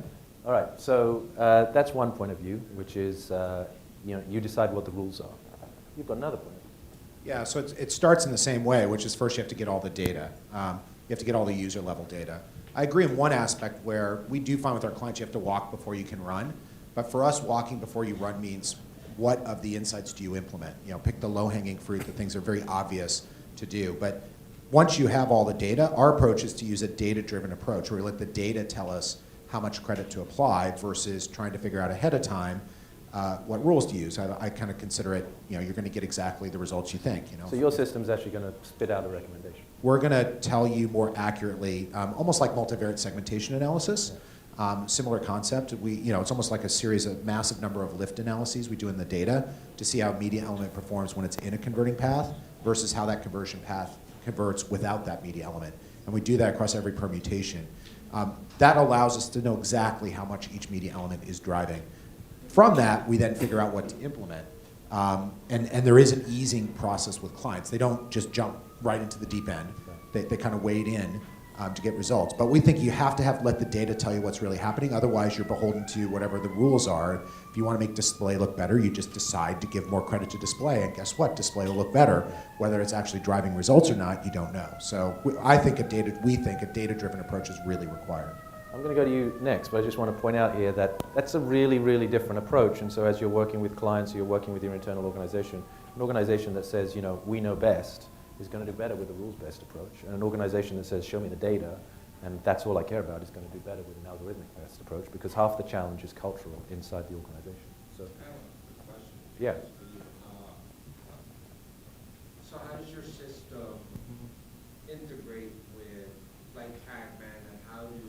All right, so that's one point of view, which is you decide what the rules are. You've got another point. Yeah, so it starts in the same way, which is first you have to get all the data. You have to get all the user level data. I agree in one aspect where we do find with our clients you have to walk before you can run. But for us, walking before you run means what of the insights do you implement? Pick the low-hanging fruit, the things that are very obvious to do. But once you have all the data, our approach is to use a data-driven approach where we let the data tell us how much credit to apply versus trying to figure out ahead of time what rules to use. I kind of consider it, you're going to get exactly the results you think. So your system's actually going to spit out a recommendation. We're going to tell you more accurately, almost like multivariate segmentation analysis. Similar concept. It's almost like a series of massive number of lift analyses we do in the data to see how a media element performs when it's in a converting path versus how that conversion path converts without that media element. And we do that across every permutation. That allows us to know exactly how much each media element is driving. From that, we then figure out what to implement. And there is an easing process with clients. They don't just jump right into the deep end. They kind of wade in to get results. But we think you have to let the data tell you what's really happening. Otherwise, you're beholden to whatever the rules are. If you want to make display look better, you just decide to give more credit to display. And guess what? Display will look better. Whether it's actually driving results or not, you don't know. So we think a data-driven approach is really required. I'm going to go to you next, but I just want to point out here that that's a really, really different approach. And so as you're working with clients, you're working with your internal organization, an organization that says, we know best is going to do better with a rules-based approach. And an organization that says, show me the data, and that's all I care about, is going to do better with an algorithmic-based approach, because half the challenge is cultural inside the organization. So, I have a question. Yeah. So how does your system integrate with like Tagman, and how do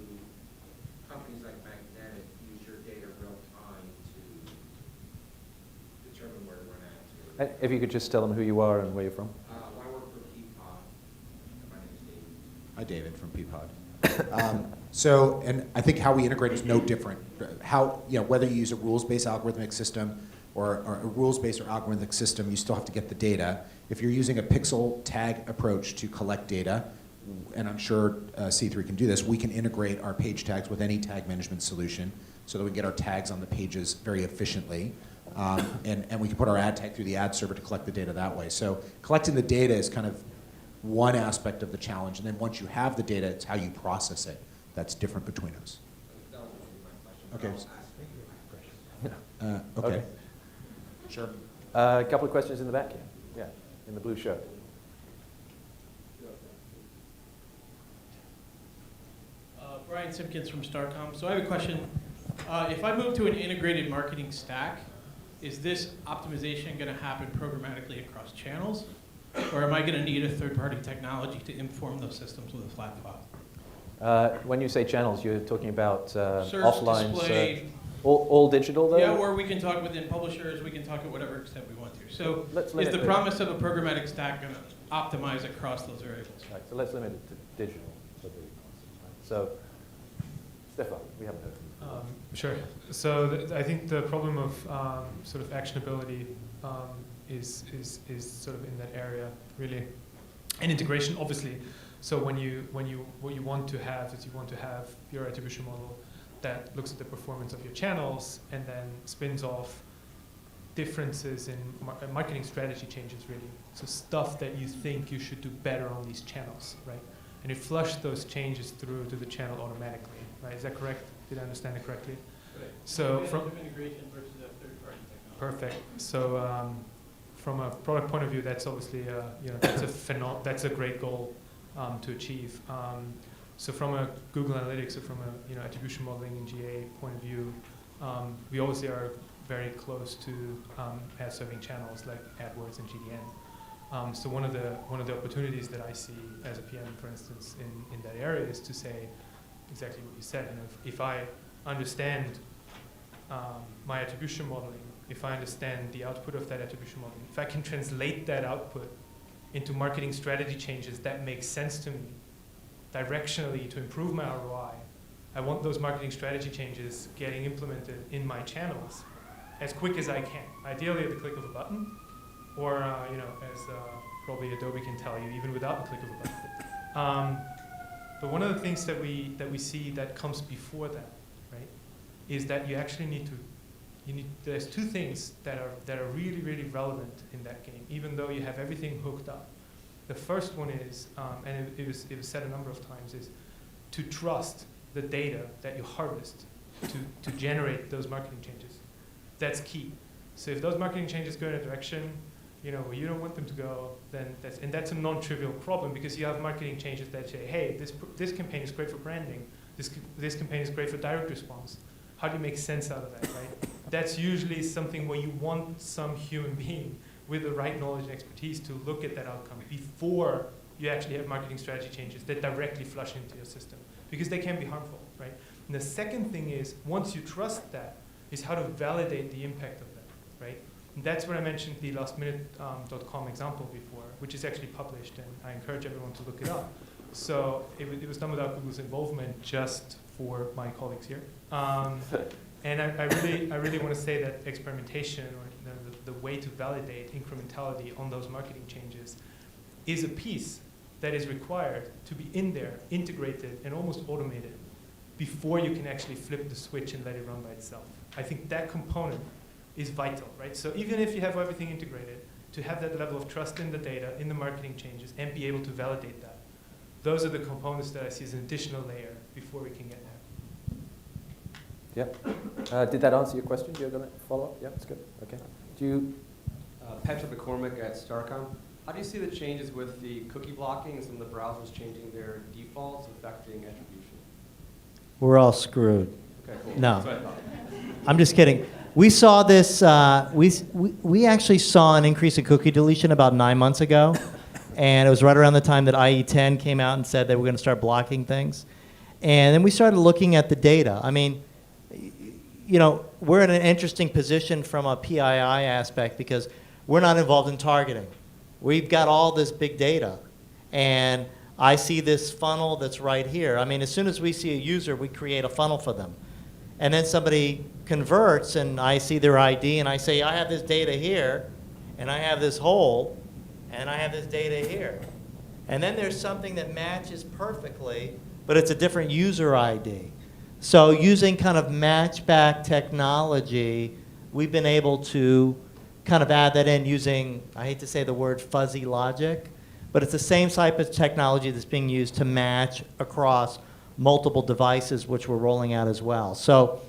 companies like Magnetic use your data real time to determine where to run ads? If you could just tell them who you are and where you're from. I work for Peapod. My name is David. Hi, David from Peapod. And I think how we integrate is no different. Whether you use a rules-based algorithmic system or a rules-based or algorithmic system, you still have to get the data. If you're using a pixel tag approach to collect data, and I'm sure C3 can do this, we can integrate our page tags with any tag management solution so that we can get our tags on the pages very efficiently. And we can put our ad tag through the ad server to collect the data that way. So collecting the data is kind of one aspect of the challenge. And then once you have the data, it's how you process it that's different between us. That was my question. Okay. Okay. Sure. A couple of questions in the back here. Yeah, in the blue shirt. Brian Simpkins from Starcom. So I have a question. If I move to an integrated marketing stack, is this optimization going to happen programmatically across channels? Or am I going to need a third-party technology to inform those systems with a flat file? When you say channels, you're talking about Search, offline display, search. All digital, though? Yeah, or we can talk within publishers, we can talk at whatever extent we want to. So is the promise of a programmatic stack going to optimize across those variables? Right, so let's limit it to digital. So, Stefan, we haven't heard. Sure. So I think the problem of sort of actionability is sort of in that area, really, and integration, obviously. So what you want to have is you want to have your attribution model that looks at the performance of your channels and then spins off differences in marketing strategy changes, really. So stuff that you think you should do better on these channels, right? And you flush those changes through to the channel automatically, right? Is that correct? Did I understand it correctly? Right. So from integration versus a third-party technology. Perfect. So from a product point of view, that's obviously that's a great goal to achieve. So from a Google Analytics or from a attribution modeling in GA point of view, we obviously are very close to ad serving channels like AdWords and GDN. So one of the opportunities that I see as a PM, for instance, in that area is to say exactly what you said. And if I understand my attribution modeling, if I understand the output of that attribution modeling, if I can translate that output into marketing strategy changes that make sense to me directionally to improve my ROI, I want those marketing strategy changes getting implemented in my channels as quick as I can, ideally at the click of a button, or as probably Adobe can tell you, even without the click of a button. But one of the things that we see that comes before that, right, is that you actually need to. There's two things that are really, really relevant in that game, even though you have everything hooked up. The first one is, and it was said a number of times, is to trust the data that you harvest to generate those marketing changes. That's key. So if those marketing changes go in a direction where you don't want them to go, then that's a non-trivial problem, because you have marketing changes that say, hey, this campaign is great for branding, this campaign is great for direct response. How do you make sense out of that, right? That's usually something where you want some human being with the right knowledge and expertise to look at that outcome before you actually have marketing strategy changes that directly flush into your system, because they can be harmful, right? And the second thing is, once you trust that, is how to validate the impact of that, right? And that's where I mentioned the lastminute.com example before, which is actually published, and I encourage everyone to look it up. So it was done without Google's involvement, just for my colleagues here. And I really want to say that experimentation, or the way to validate incrementality on those marketing changes, is a piece that is required to be in there, integrated, and almost automated before you can actually flip the switch and let it run by itself. I think that component is vital, right? So even if you have everything integrated, to have that level of trust in the data, in the marketing changes, and be able to validate that, those are the components that I see as an additional layer before we can get there. Yep. Did that answer your question? You're going to follow up? Yeah, that's good. Okay. Do you? Patrick McCormick at Starcom. How do you see the changes with the cookie blocking and some of the browsers changing their defaults affecting attribution? We're all screwed. Okay, cool. No, I'm just kidding. We saw this. We actually saw an increase in cookie deletion about 9 months ago, and it was right around the time that IE10 came out and said they were going to start blocking things, and then we started looking at the data. I mean, we're in an interesting position from a PII aspect because we're not involved in targeting. We've got all this big data, and I see this funnel that's right here. I mean, as soon as we see a user, we create a funnel for them. And then somebody converts, and I see their ID, and I say, I have this data here, and I have this hole, and I have this data here. And then there's something that matches perfectly, but it's a different user ID. So using kind of matchback technology, we've been able to kind of add that in using, I hate to say the word fuzzy logic, but it's the same type of technology that's being used to match across multiple devices, which we're rolling out as well. So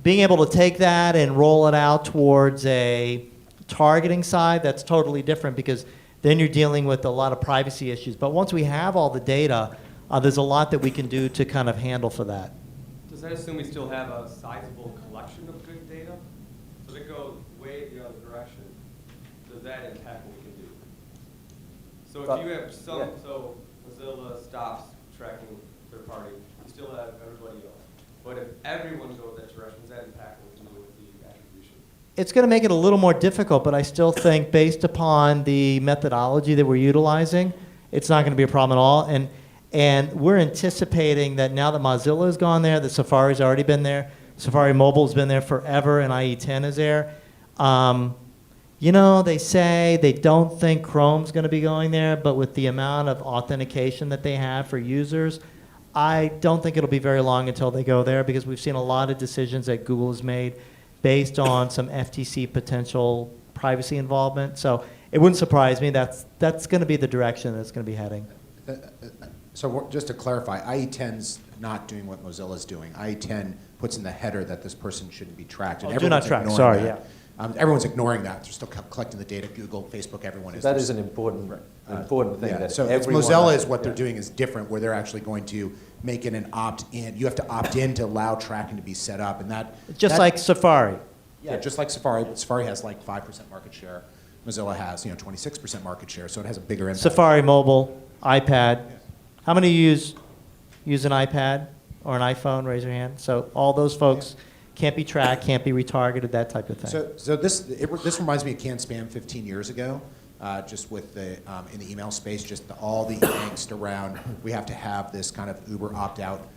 being able to take that and roll it out towards a targeting side, that's totally different, because then you're dealing with a lot of privacy issues. But once we have all the data, there's a lot that we can do to kind of handle for that. Does that assume we still have a sizable collection of good data? So if it goes way the other direction, does that impact what we can do? So if you have some, so Mozilla stops tracking third party, you still have everybody else. But if everyone goes that direction, does that impact what we can do with the attribution? It's going to make it a little more difficult, but I still think based upon the methodology that we're utilizing, it's not going to be a problem at all. And we're anticipating that now that Mozilla has gone there, that Safari's already been there, Safari Mobile has been there forever, and IE10 is there. They say they don't think Chrome's going to be going there, but with the amount of authentication that they have for users, I don't think it'll be very long until they go there, because we've seen a lot of decisions that Google has made based on some FTC potential privacy involvement. So it wouldn't surprise me. That's going to be the direction that it's going to be heading. So just to clarify, IE10's not doing what Mozilla's doing. IE10 puts in the header that this person shouldn't be tracked. And do not track, sorry, yeah. Everyone's ignoring that. They're still collecting the data. Google, Facebook, everyone is. That is an important thing. Yeah. That So Mozilla is what they're doing is different, where they're actually going to make it an opt-in. You have to opt in to allow tracking to be set up, and that just like Safari. Yeah, just like Safari. Safari has like 5% market share. Mozilla has 26% market share, so it has a bigger impact. Safari mobile, iPad. How many use an iPad or an iPhone? Raise your hand. So all those folks can't be tracked, can't be retargeted, that type of thing. So this reminds me of CAN-SPAM 15 years ago, just with the in the email space, just all the angst around we have to have this kind of Uber opt-out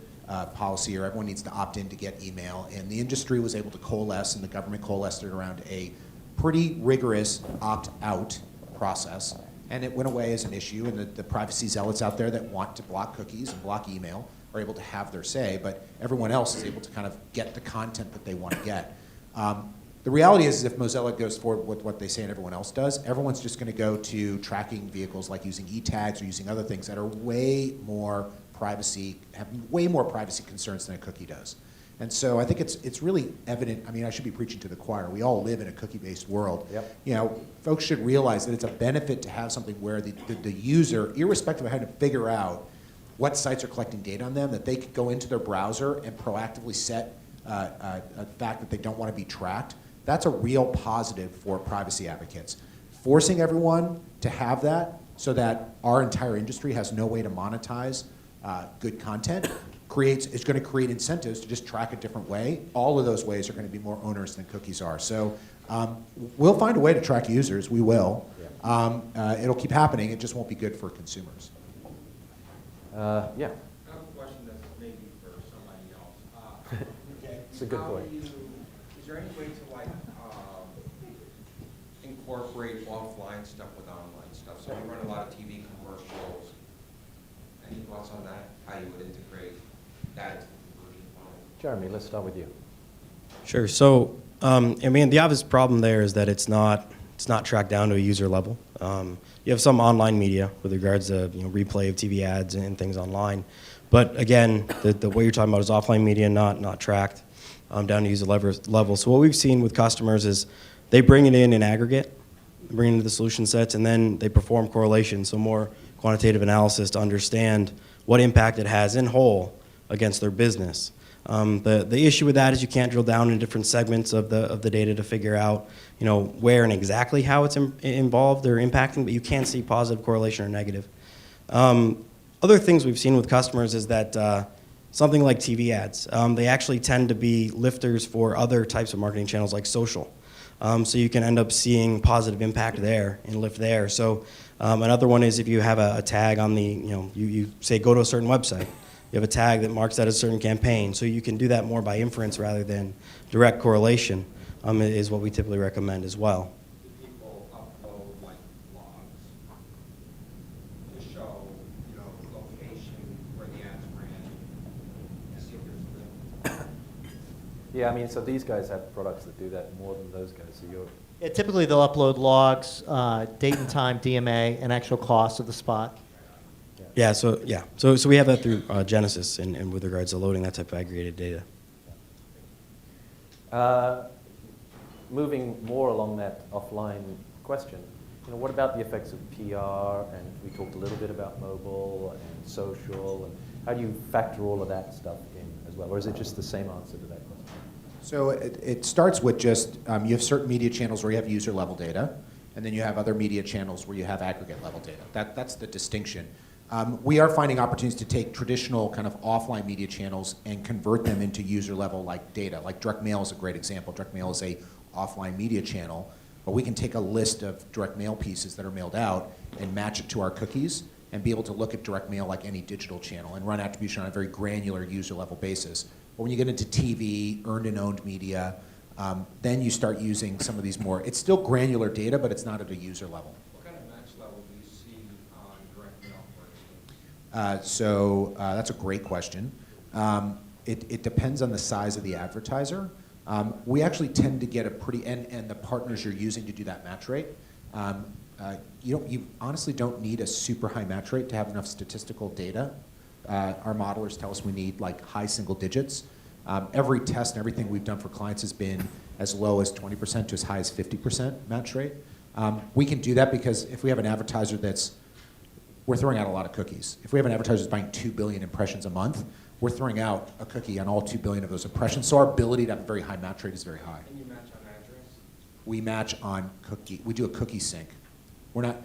policy, or everyone needs to opt in to get email, and the industry was able to coalesce, and the government coalesced around a pretty rigorous opt-out process, and it went away as an issue, and the privacy zealots out there that want to block cookies and block email are able to have their say, but everyone else is able to kind of get the content that they want to get. The reality is if Mozilla goes forward with what they say and everyone else does, everyone's just going to go to tracking vehicles like using e-tags or using other things that are way more privacy, have way more privacy concerns than a cookie does. And so I think it's really evident. I mean, I should be preaching to the choir. We all live in a cookie-based world. Yep. Folks should realize that it's a benefit to have something where the user, irrespective of having to figure out what sites are collecting data on them, that they could go into their browser and proactively set a fact that they don't want to be tracked. That's a real positive for privacy advocates. Forcing everyone to have that so that our entire industry has no way to monetize good content is going to create incentives to just track a different way. All of those ways are going to be more onerous than cookies are. So we'll find a way to track users. We will. Yeah. It'll keep happening. It just won't be good for consumers. Yeah. I have a question that's maybe for somebody else. It's a good point. Is there any way to incorporate offline stuff with online stuff? So we run a lot of TV commercials. Any thoughts on that? How you would integrate that into the conversion funnel? Jeremy, let's start with you. Sure. So, I mean, the obvious problem there is that it's not tracked down to a user level. You have some online media with regards to replay of TV ads and things online, but again, the what you're talking about is offline media, not tracked down to user level. So what we've seen with customers is they bring it in aggregate, bring it into the solution sets, and then they perform correlation, so more quantitative analysis to understand what impact it has in whole against their business. The issue with that is you can't drill down in different segments of the data to figure out where and exactly how it's involved or impacting, but you can see positive correlation or negative. Other things we've seen with customers is that something like TV ads, they actually tend to be lifters for other types of marketing channels like social. So you can end up seeing positive impact there and lift there. So another one is if you have a tag on the, you say go to a certain website. You have a tag that marks that as a certain campaign. So you can do that more by inference rather than direct correlation is what we typically recommend as well. Do people upload like logs to show, location where the ads ran? To see if there's Yeah, I mean, so these guys have products that do that more than those guys. So you're. Yeah, typically they'll upload logs, date and time, DMA, and actual cost of the spot. So we have that through Genesis and with regards to loading that type of aggregated data. Moving more along that offline question, what about the effects of PR? And we talked a little bit about mobile and social, and how do you factor all of that stuff in as well, or is it just the same answer to that question? So it starts with just you have certain media channels where you have user level data, and then you have other media channels where you have aggregate level data. That's the distinction. We are finding opportunities to take traditional kind of offline media channels and convert them into user level like data. Like direct mail is a great example. Direct mail is a offline media channel, but we can take a list of direct mail pieces that are mailed out and match it to our cookies and be able to look at direct mail like any digital channel and run attribution on a very granular user level basis. But when you get into TV, earned and owned media, then you start using some of these more, it's still granular data, but it's not at a user level. What kind of match level do you see on direct mail, for instance? So that's a great question. It depends on the size of the advertiser. We actually tend to get a pretty, and the partners you're using to do that match rate. You honestly don't need a super high match rate to have enough statistical data. Our modelers tell us we need like high single digits. Every test and everything we've done for clients has been as low as 20% to as high as 50% match rate. We can do that because if we have an advertiser we're throwing out a lot of cookies. If we have an advertiser that's buying 2 billion impressions a month, we're throwing out a cookie on all 2 billion of those impressions. So our ability to have a very high match rate is very high. Can you match on we match on cookie. We do a cookie sync. We're not.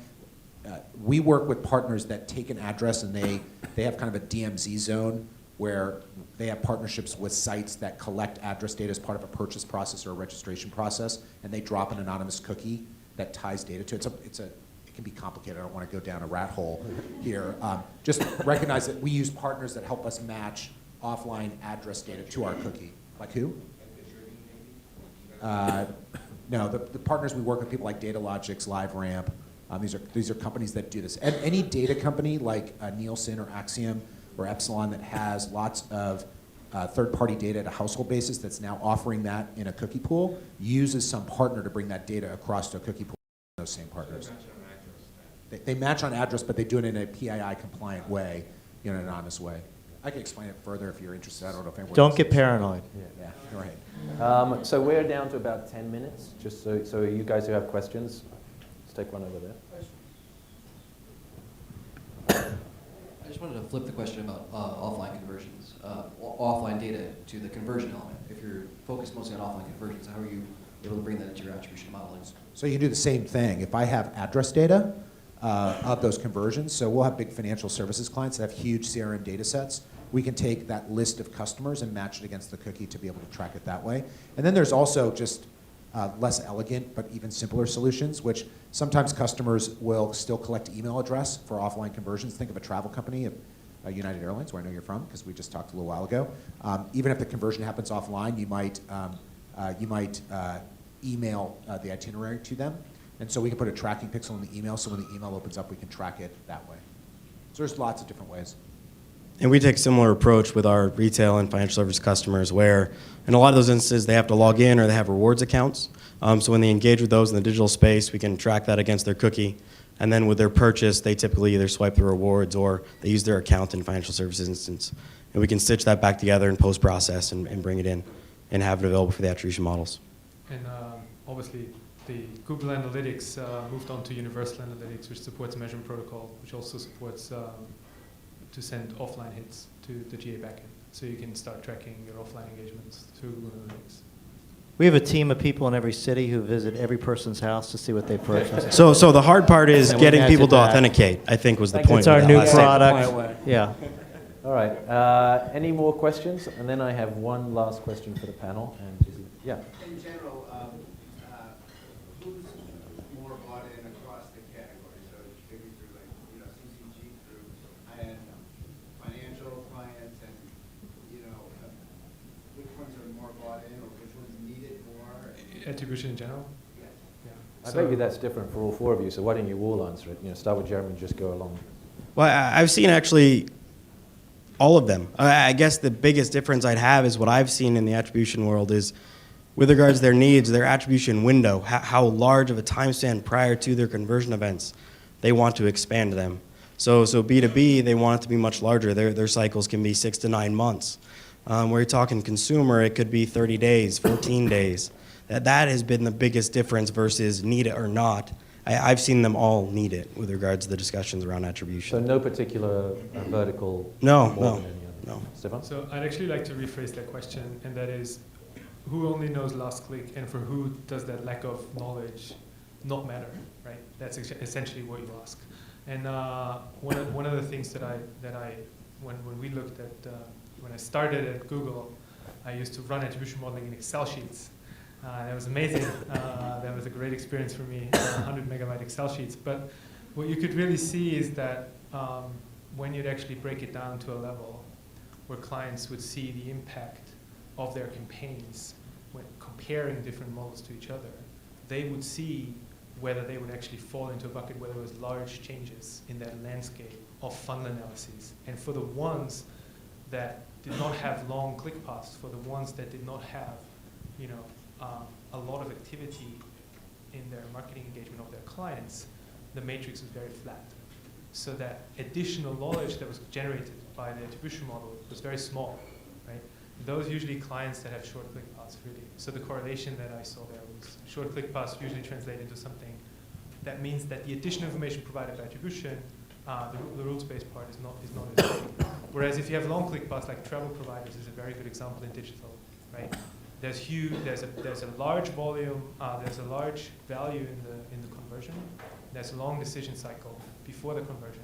We work with partners that take an address and they have kind of a DMZ zone where they have partnerships with sites that collect address data as part of a purchase process or a registration process, and they drop an anonymous cookie that ties data to it. It can be complicated. I don't want to go down a rat hole here. Just recognize that we use partners that help us match offline address data to our cookie. Like who? No, the partners we work with, people like DataLogix, LiveRamp. These are companies that do this. And any data company like Nielsen or Axiom or Epsilon that has lots of third-party data at a household basis that's now offering that in a cookie pool uses some partner to bring that data across to a cookie pool. Those same partners. They match on address, but they do it in a PII compliant way, in an anonymous way. I can explain it further if you're interested. I don't know if anyone. Don't get paranoid. Yeah, right. So we're down to about 10 minutes. Just so you guys who have questions, let's take one over there. I just wanted to flip the question about offline conversions, offline data to the conversion element. If you're focused mostly on offline conversions, how are you able to bring that into your attribution modeling? So you can do the same thing. If I have address data of those conversions, so we'll have big financial services clients that have huge CRM data sets. We can take that list of customers and match it against the cookie to be able to track it that way. And then there's also just less elegant but even simpler solutions, which sometimes customers will still collect email address for offline conversions. Think of a travel company, United Airlines, where I know you're from, because we just talked a little while ago. Even if the conversion happens offline, you might email the itinerary to them. And so we can put a tracking pixel in the email, so when the email opens up, we can track it that way. So there's lots of different ways. And we take a similar approach with our retail and financial service customers where in a lot of those instances they have to log in or they have rewards accounts. So when they engage with those in the digital space, we can track that against their cookie. And then with their purchase, they typically either swipe the rewards or they use their account in financial services instance. And we can stitch that back together in post-process and bring it in and have it available for the attribution models. And obviously, the Google Analytics moved on to Universal Analytics, which supports measurement protocol, which also supports to send offline hits to the GA backend. So you can start tracking your offline engagements through Google Analytics. We have a team of people in every city who visit every person's house to see what they purchased. So the hard part is getting people to authenticate, I think was the point. It's our new product. Yeah. All right. Any more questions? And then I have one last question for the panel. And yeah. In general, who's more bought in across the category? So maybe through CCG, through high-end financial clients, and which ones are more bought in, or which ones need it more? Attribution in general? Yes. Yeah. I bet you that's different for all four of you. So why don't you all answer it? Start with Jeremy and just go along. Well, I've seen actually all of them. I guess the biggest difference I'd have is what I've seen in the attribution world is with regards to their needs, their attribution window, how large of a time span prior to their conversion events they want to expand them. So B2B, they want it to be much larger. Their cycles can be 6 to 9 months. Where you're talking consumer, it could be 30 days, 14 days. That has been the biggest difference versus need it or not. I've seen them all need it with regards to the discussions around attribution. So no particular vertical? No. Stefan? So I'd actually like to rephrase that question, and that is, who only knows last click, and for who does that lack of knowledge not matter, right? That's essentially what you ask. And one of the things that when we looked at, when I started at Google, I used to run attribution modeling in Excel sheets. That was amazing. That was a great experience for me, 100 megabyte Excel sheets. But what you could really see is that when you'd actually break it down to a level where clients would see the impact of their campaigns when comparing different models to each other, they would see whether they would actually fall into a bucket where there was large changes in that landscape of funnel analyses. And for the ones that did not have long click paths, for the ones that did not have a lot of activity in their marketing engagement of their clients, the matrix was very flat. So that additional knowledge that was generated by the attribution model was very small, right? Those usually clients that have short click paths, really. So the correlation that I saw there was short click paths usually translate into something that means that the additional information provided by attribution, the rules-based part is not as big. Whereas if you have long click paths, like travel providers is a very good example in digital, right? there's a large volume, there's a large value in the conversion. There's a long decision cycle before the conversion.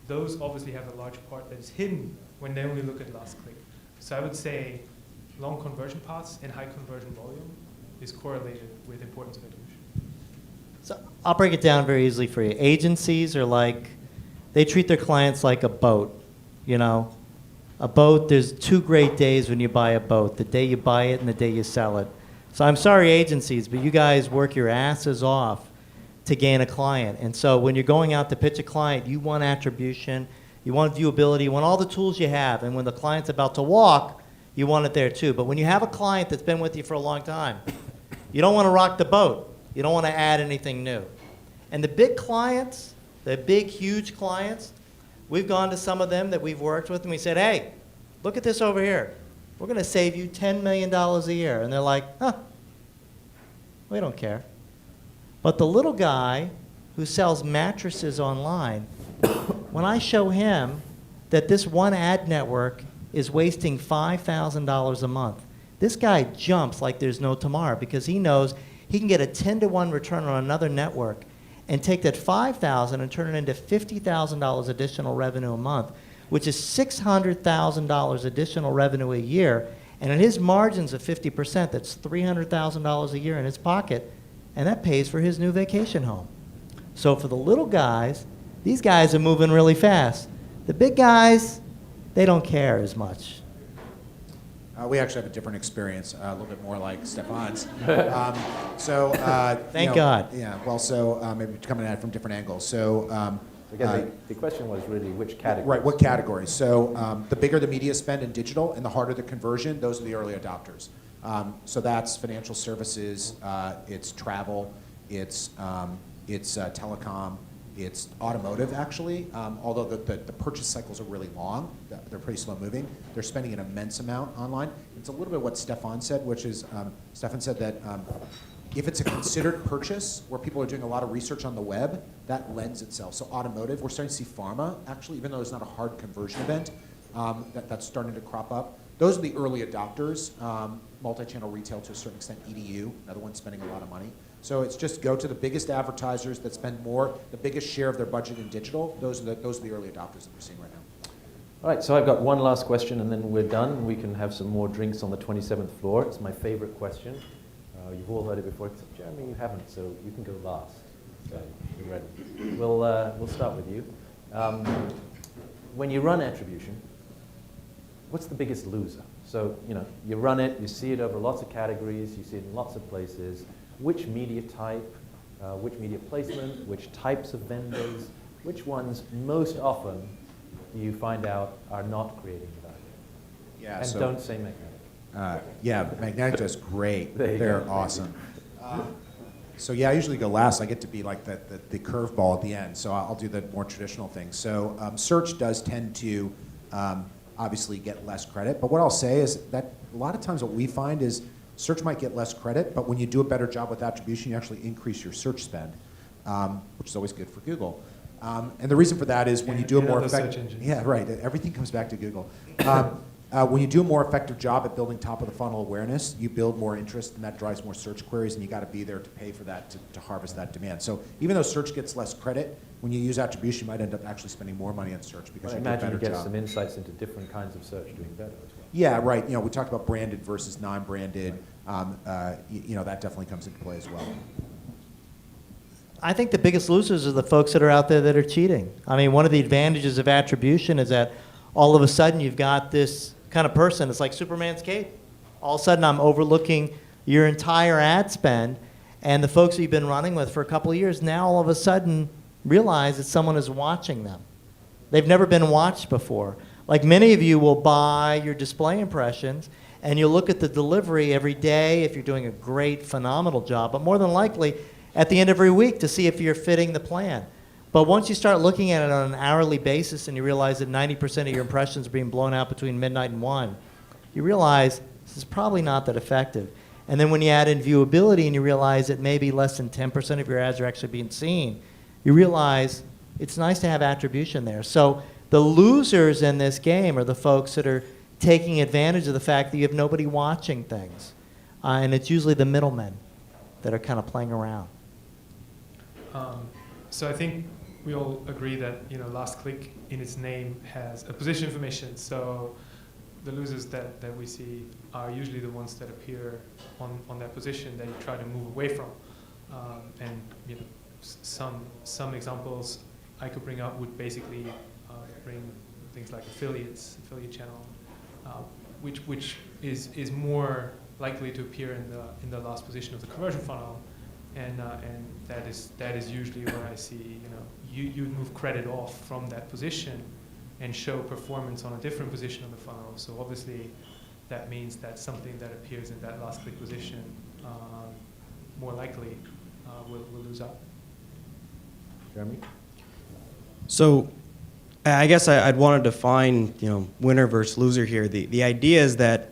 Those obviously have a large part that is hidden when they only look at last click. So I would say long conversion paths and high conversion volume is correlated with importance of attribution. So I'll break it down very easily for you. Agencies are like, they treat their clients like a boat, you know. A boat, there's 2 great days when you buy a boat, the day you buy it and the day you sell it. So I'm sorry, agencies, but you guys work your asses off to gain a client. And so when you're going out to pitch a client, you want attribution, you want viewability, you want all the tools you have. And when the client's about to walk, you want it there too. But when you have a client that's been with you for a long time, you don't want to rock the boat. You don't want to add anything new. And the big clients, the big, huge clients, we've gone to some of them that we've worked with and we said, hey, look at this over here. We're going to save you $10 million a year. And they're like, huh, we don't care. But the little guy who sells mattresses online, when I show him that this one ad network is wasting $5,000 a month, this guy jumps like there's no tomorrow because he knows he can get a 10-to-1 return on another network and take that $5,000 and turn it into $50,000 additional revenue a month, which is $600,000 additional revenue a year. And at his margins of 50%, that's $300,000 a year in his pocket, and that pays for his new vacation home. So for the little guys, these guys are moving really fast. The big guys, they don't care as much. We actually have a different experience, a little bit more like Stefan's. Thank God. Yeah, well, so maybe coming at it from different angles. So again, the question was really which category? Right, what category? So the bigger the media spend in digital and the harder the conversion, those are the early adopters. So that's financial services, it's travel, it's telecom, it's automotive, actually. Although the purchase cycles are really long, they're pretty slow moving. They're spending an immense amount online. It's a little bit what Stefan said, which is, Stefan said that if it's a considered purchase where people are doing a lot of research on the web, that lends itself. So automotive, we're starting to see pharma, actually, even though it's not a hard conversion event, that's starting to crop up. Those are the early adopters. Multi-channel retail to a certain extent, EDU, another one spending a lot of money. So it's just go to the biggest advertisers that spend more, the biggest share of their budget in digital. Those are the early adopters that we're seeing right now. All right, so I've got one last question and then we're done. We can have some more drinks on the 27th floor. It's my favorite question. You've all heard it before, except Jeremy, you haven't, so you can go last. So you're ready. We'll start with you. When you run attribution, what's the biggest loser? So, you know, you run it, you see it over lots of categories, you see it in lots of places. Which media type, which media placement, which types of vendors, which ones most often do you find out are not creating value? Yeah, and so, don't say Magnetic. Yeah, Magnetic does great. They're go. awesome. So yeah, I usually go last. I get to be like the curveball at the end. So I'll do the more traditional things. So search does tend to obviously get less credit. But what I'll say is that a lot of times what we find is search might get less credit, but when you do a better job with attribution, you actually increase your search spend, which is always good for Google. And the reason for that is when you do a more effective, yeah, right. Everything comes back to Google. When you do a more effective job at building top of the funnel awareness, you build more interest, and that drives more search queries, and you got to be there to pay for that to harvest that demand. So even though search gets less credit, when you use attribution, you might end up actually spending more money on search because you do a better job. I imagine you get some insights into different kinds of search doing better as well. Yeah, right. You know, we talked about branded versus non-branded. You know, that definitely comes into play as well. I think the biggest losers are the folks that are out there that are cheating. I mean, one of the advantages of attribution is that all of a sudden you've got this kind of person. It's like Superman's cape. All of a sudden I'm overlooking your entire ad spend, and the folks that you've been running with for a couple of years now all of a sudden realize that someone is watching them. They've never been watched before. Like many of you will buy your display impressions and you'll look at the delivery every day if you're doing a great, phenomenal job, but more than likely at the end of every week to see if you're fitting the plan. But once you start looking at it on an hourly basis and you realize that 90% of your impressions are being blown out between midnight and 1, you realize this is probably not that effective. And then when you add in viewability and you realize that maybe less than 10% of your ads are actually being seen, you realize it's nice to have attribution there. So the losers in this game are the folks that are taking advantage of the fact that you have nobody watching things. and it's usually the middlemen that are kind of playing around. So I think we all agree that last click in its name has a position information. So the losers that we see are usually the ones that appear on that position that you try to move away from. And some examples I could bring up would basically bring things like affiliate channel, which is more likely to appear in the last position of the conversion funnel, and that is usually where I see you move credit off from that position and show performance on a different position on the funnel. So obviously that means that something that appears in that last click position more likely will lose out. Jeremy? So I guess I'd want to define winner versus loser here. The idea is that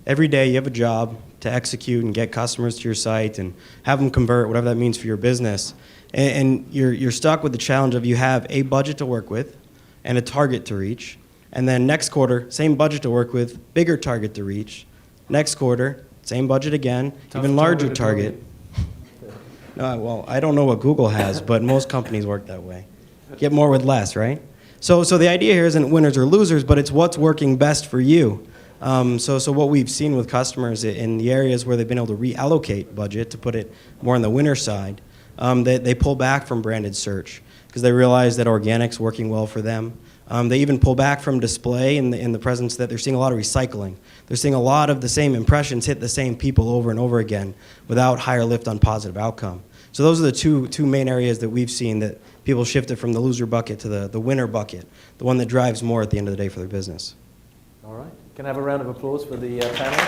every day you have a job to execute and get customers to your site and have them convert, whatever that means for your business. And you're stuck with the challenge of you have a budget to work with and a target to reach. And then next quarter, same budget to work with, bigger target to reach. Next quarter, same budget again, even larger target. No, well, I don't know what Google has, but most companies work that way. Get more with less, right? So the idea here isn't winners or losers, but it's what's working best for you. So what we've seen with customers in the areas where they've been able to reallocate budget to put it more on the winner side, they pull back from branded search because they realize that organic's working well for them. They even pull back from display in the presence that they're seeing a lot of recycling. They're seeing a lot of the same impressions hit the same people over and over again without higher lift on positive outcome. So those are the two main areas that we've seen that people shifted from the loser bucket to the winner bucket, the one that drives more at the end of the day for their business. All right. Can I have a round of applause for the panel?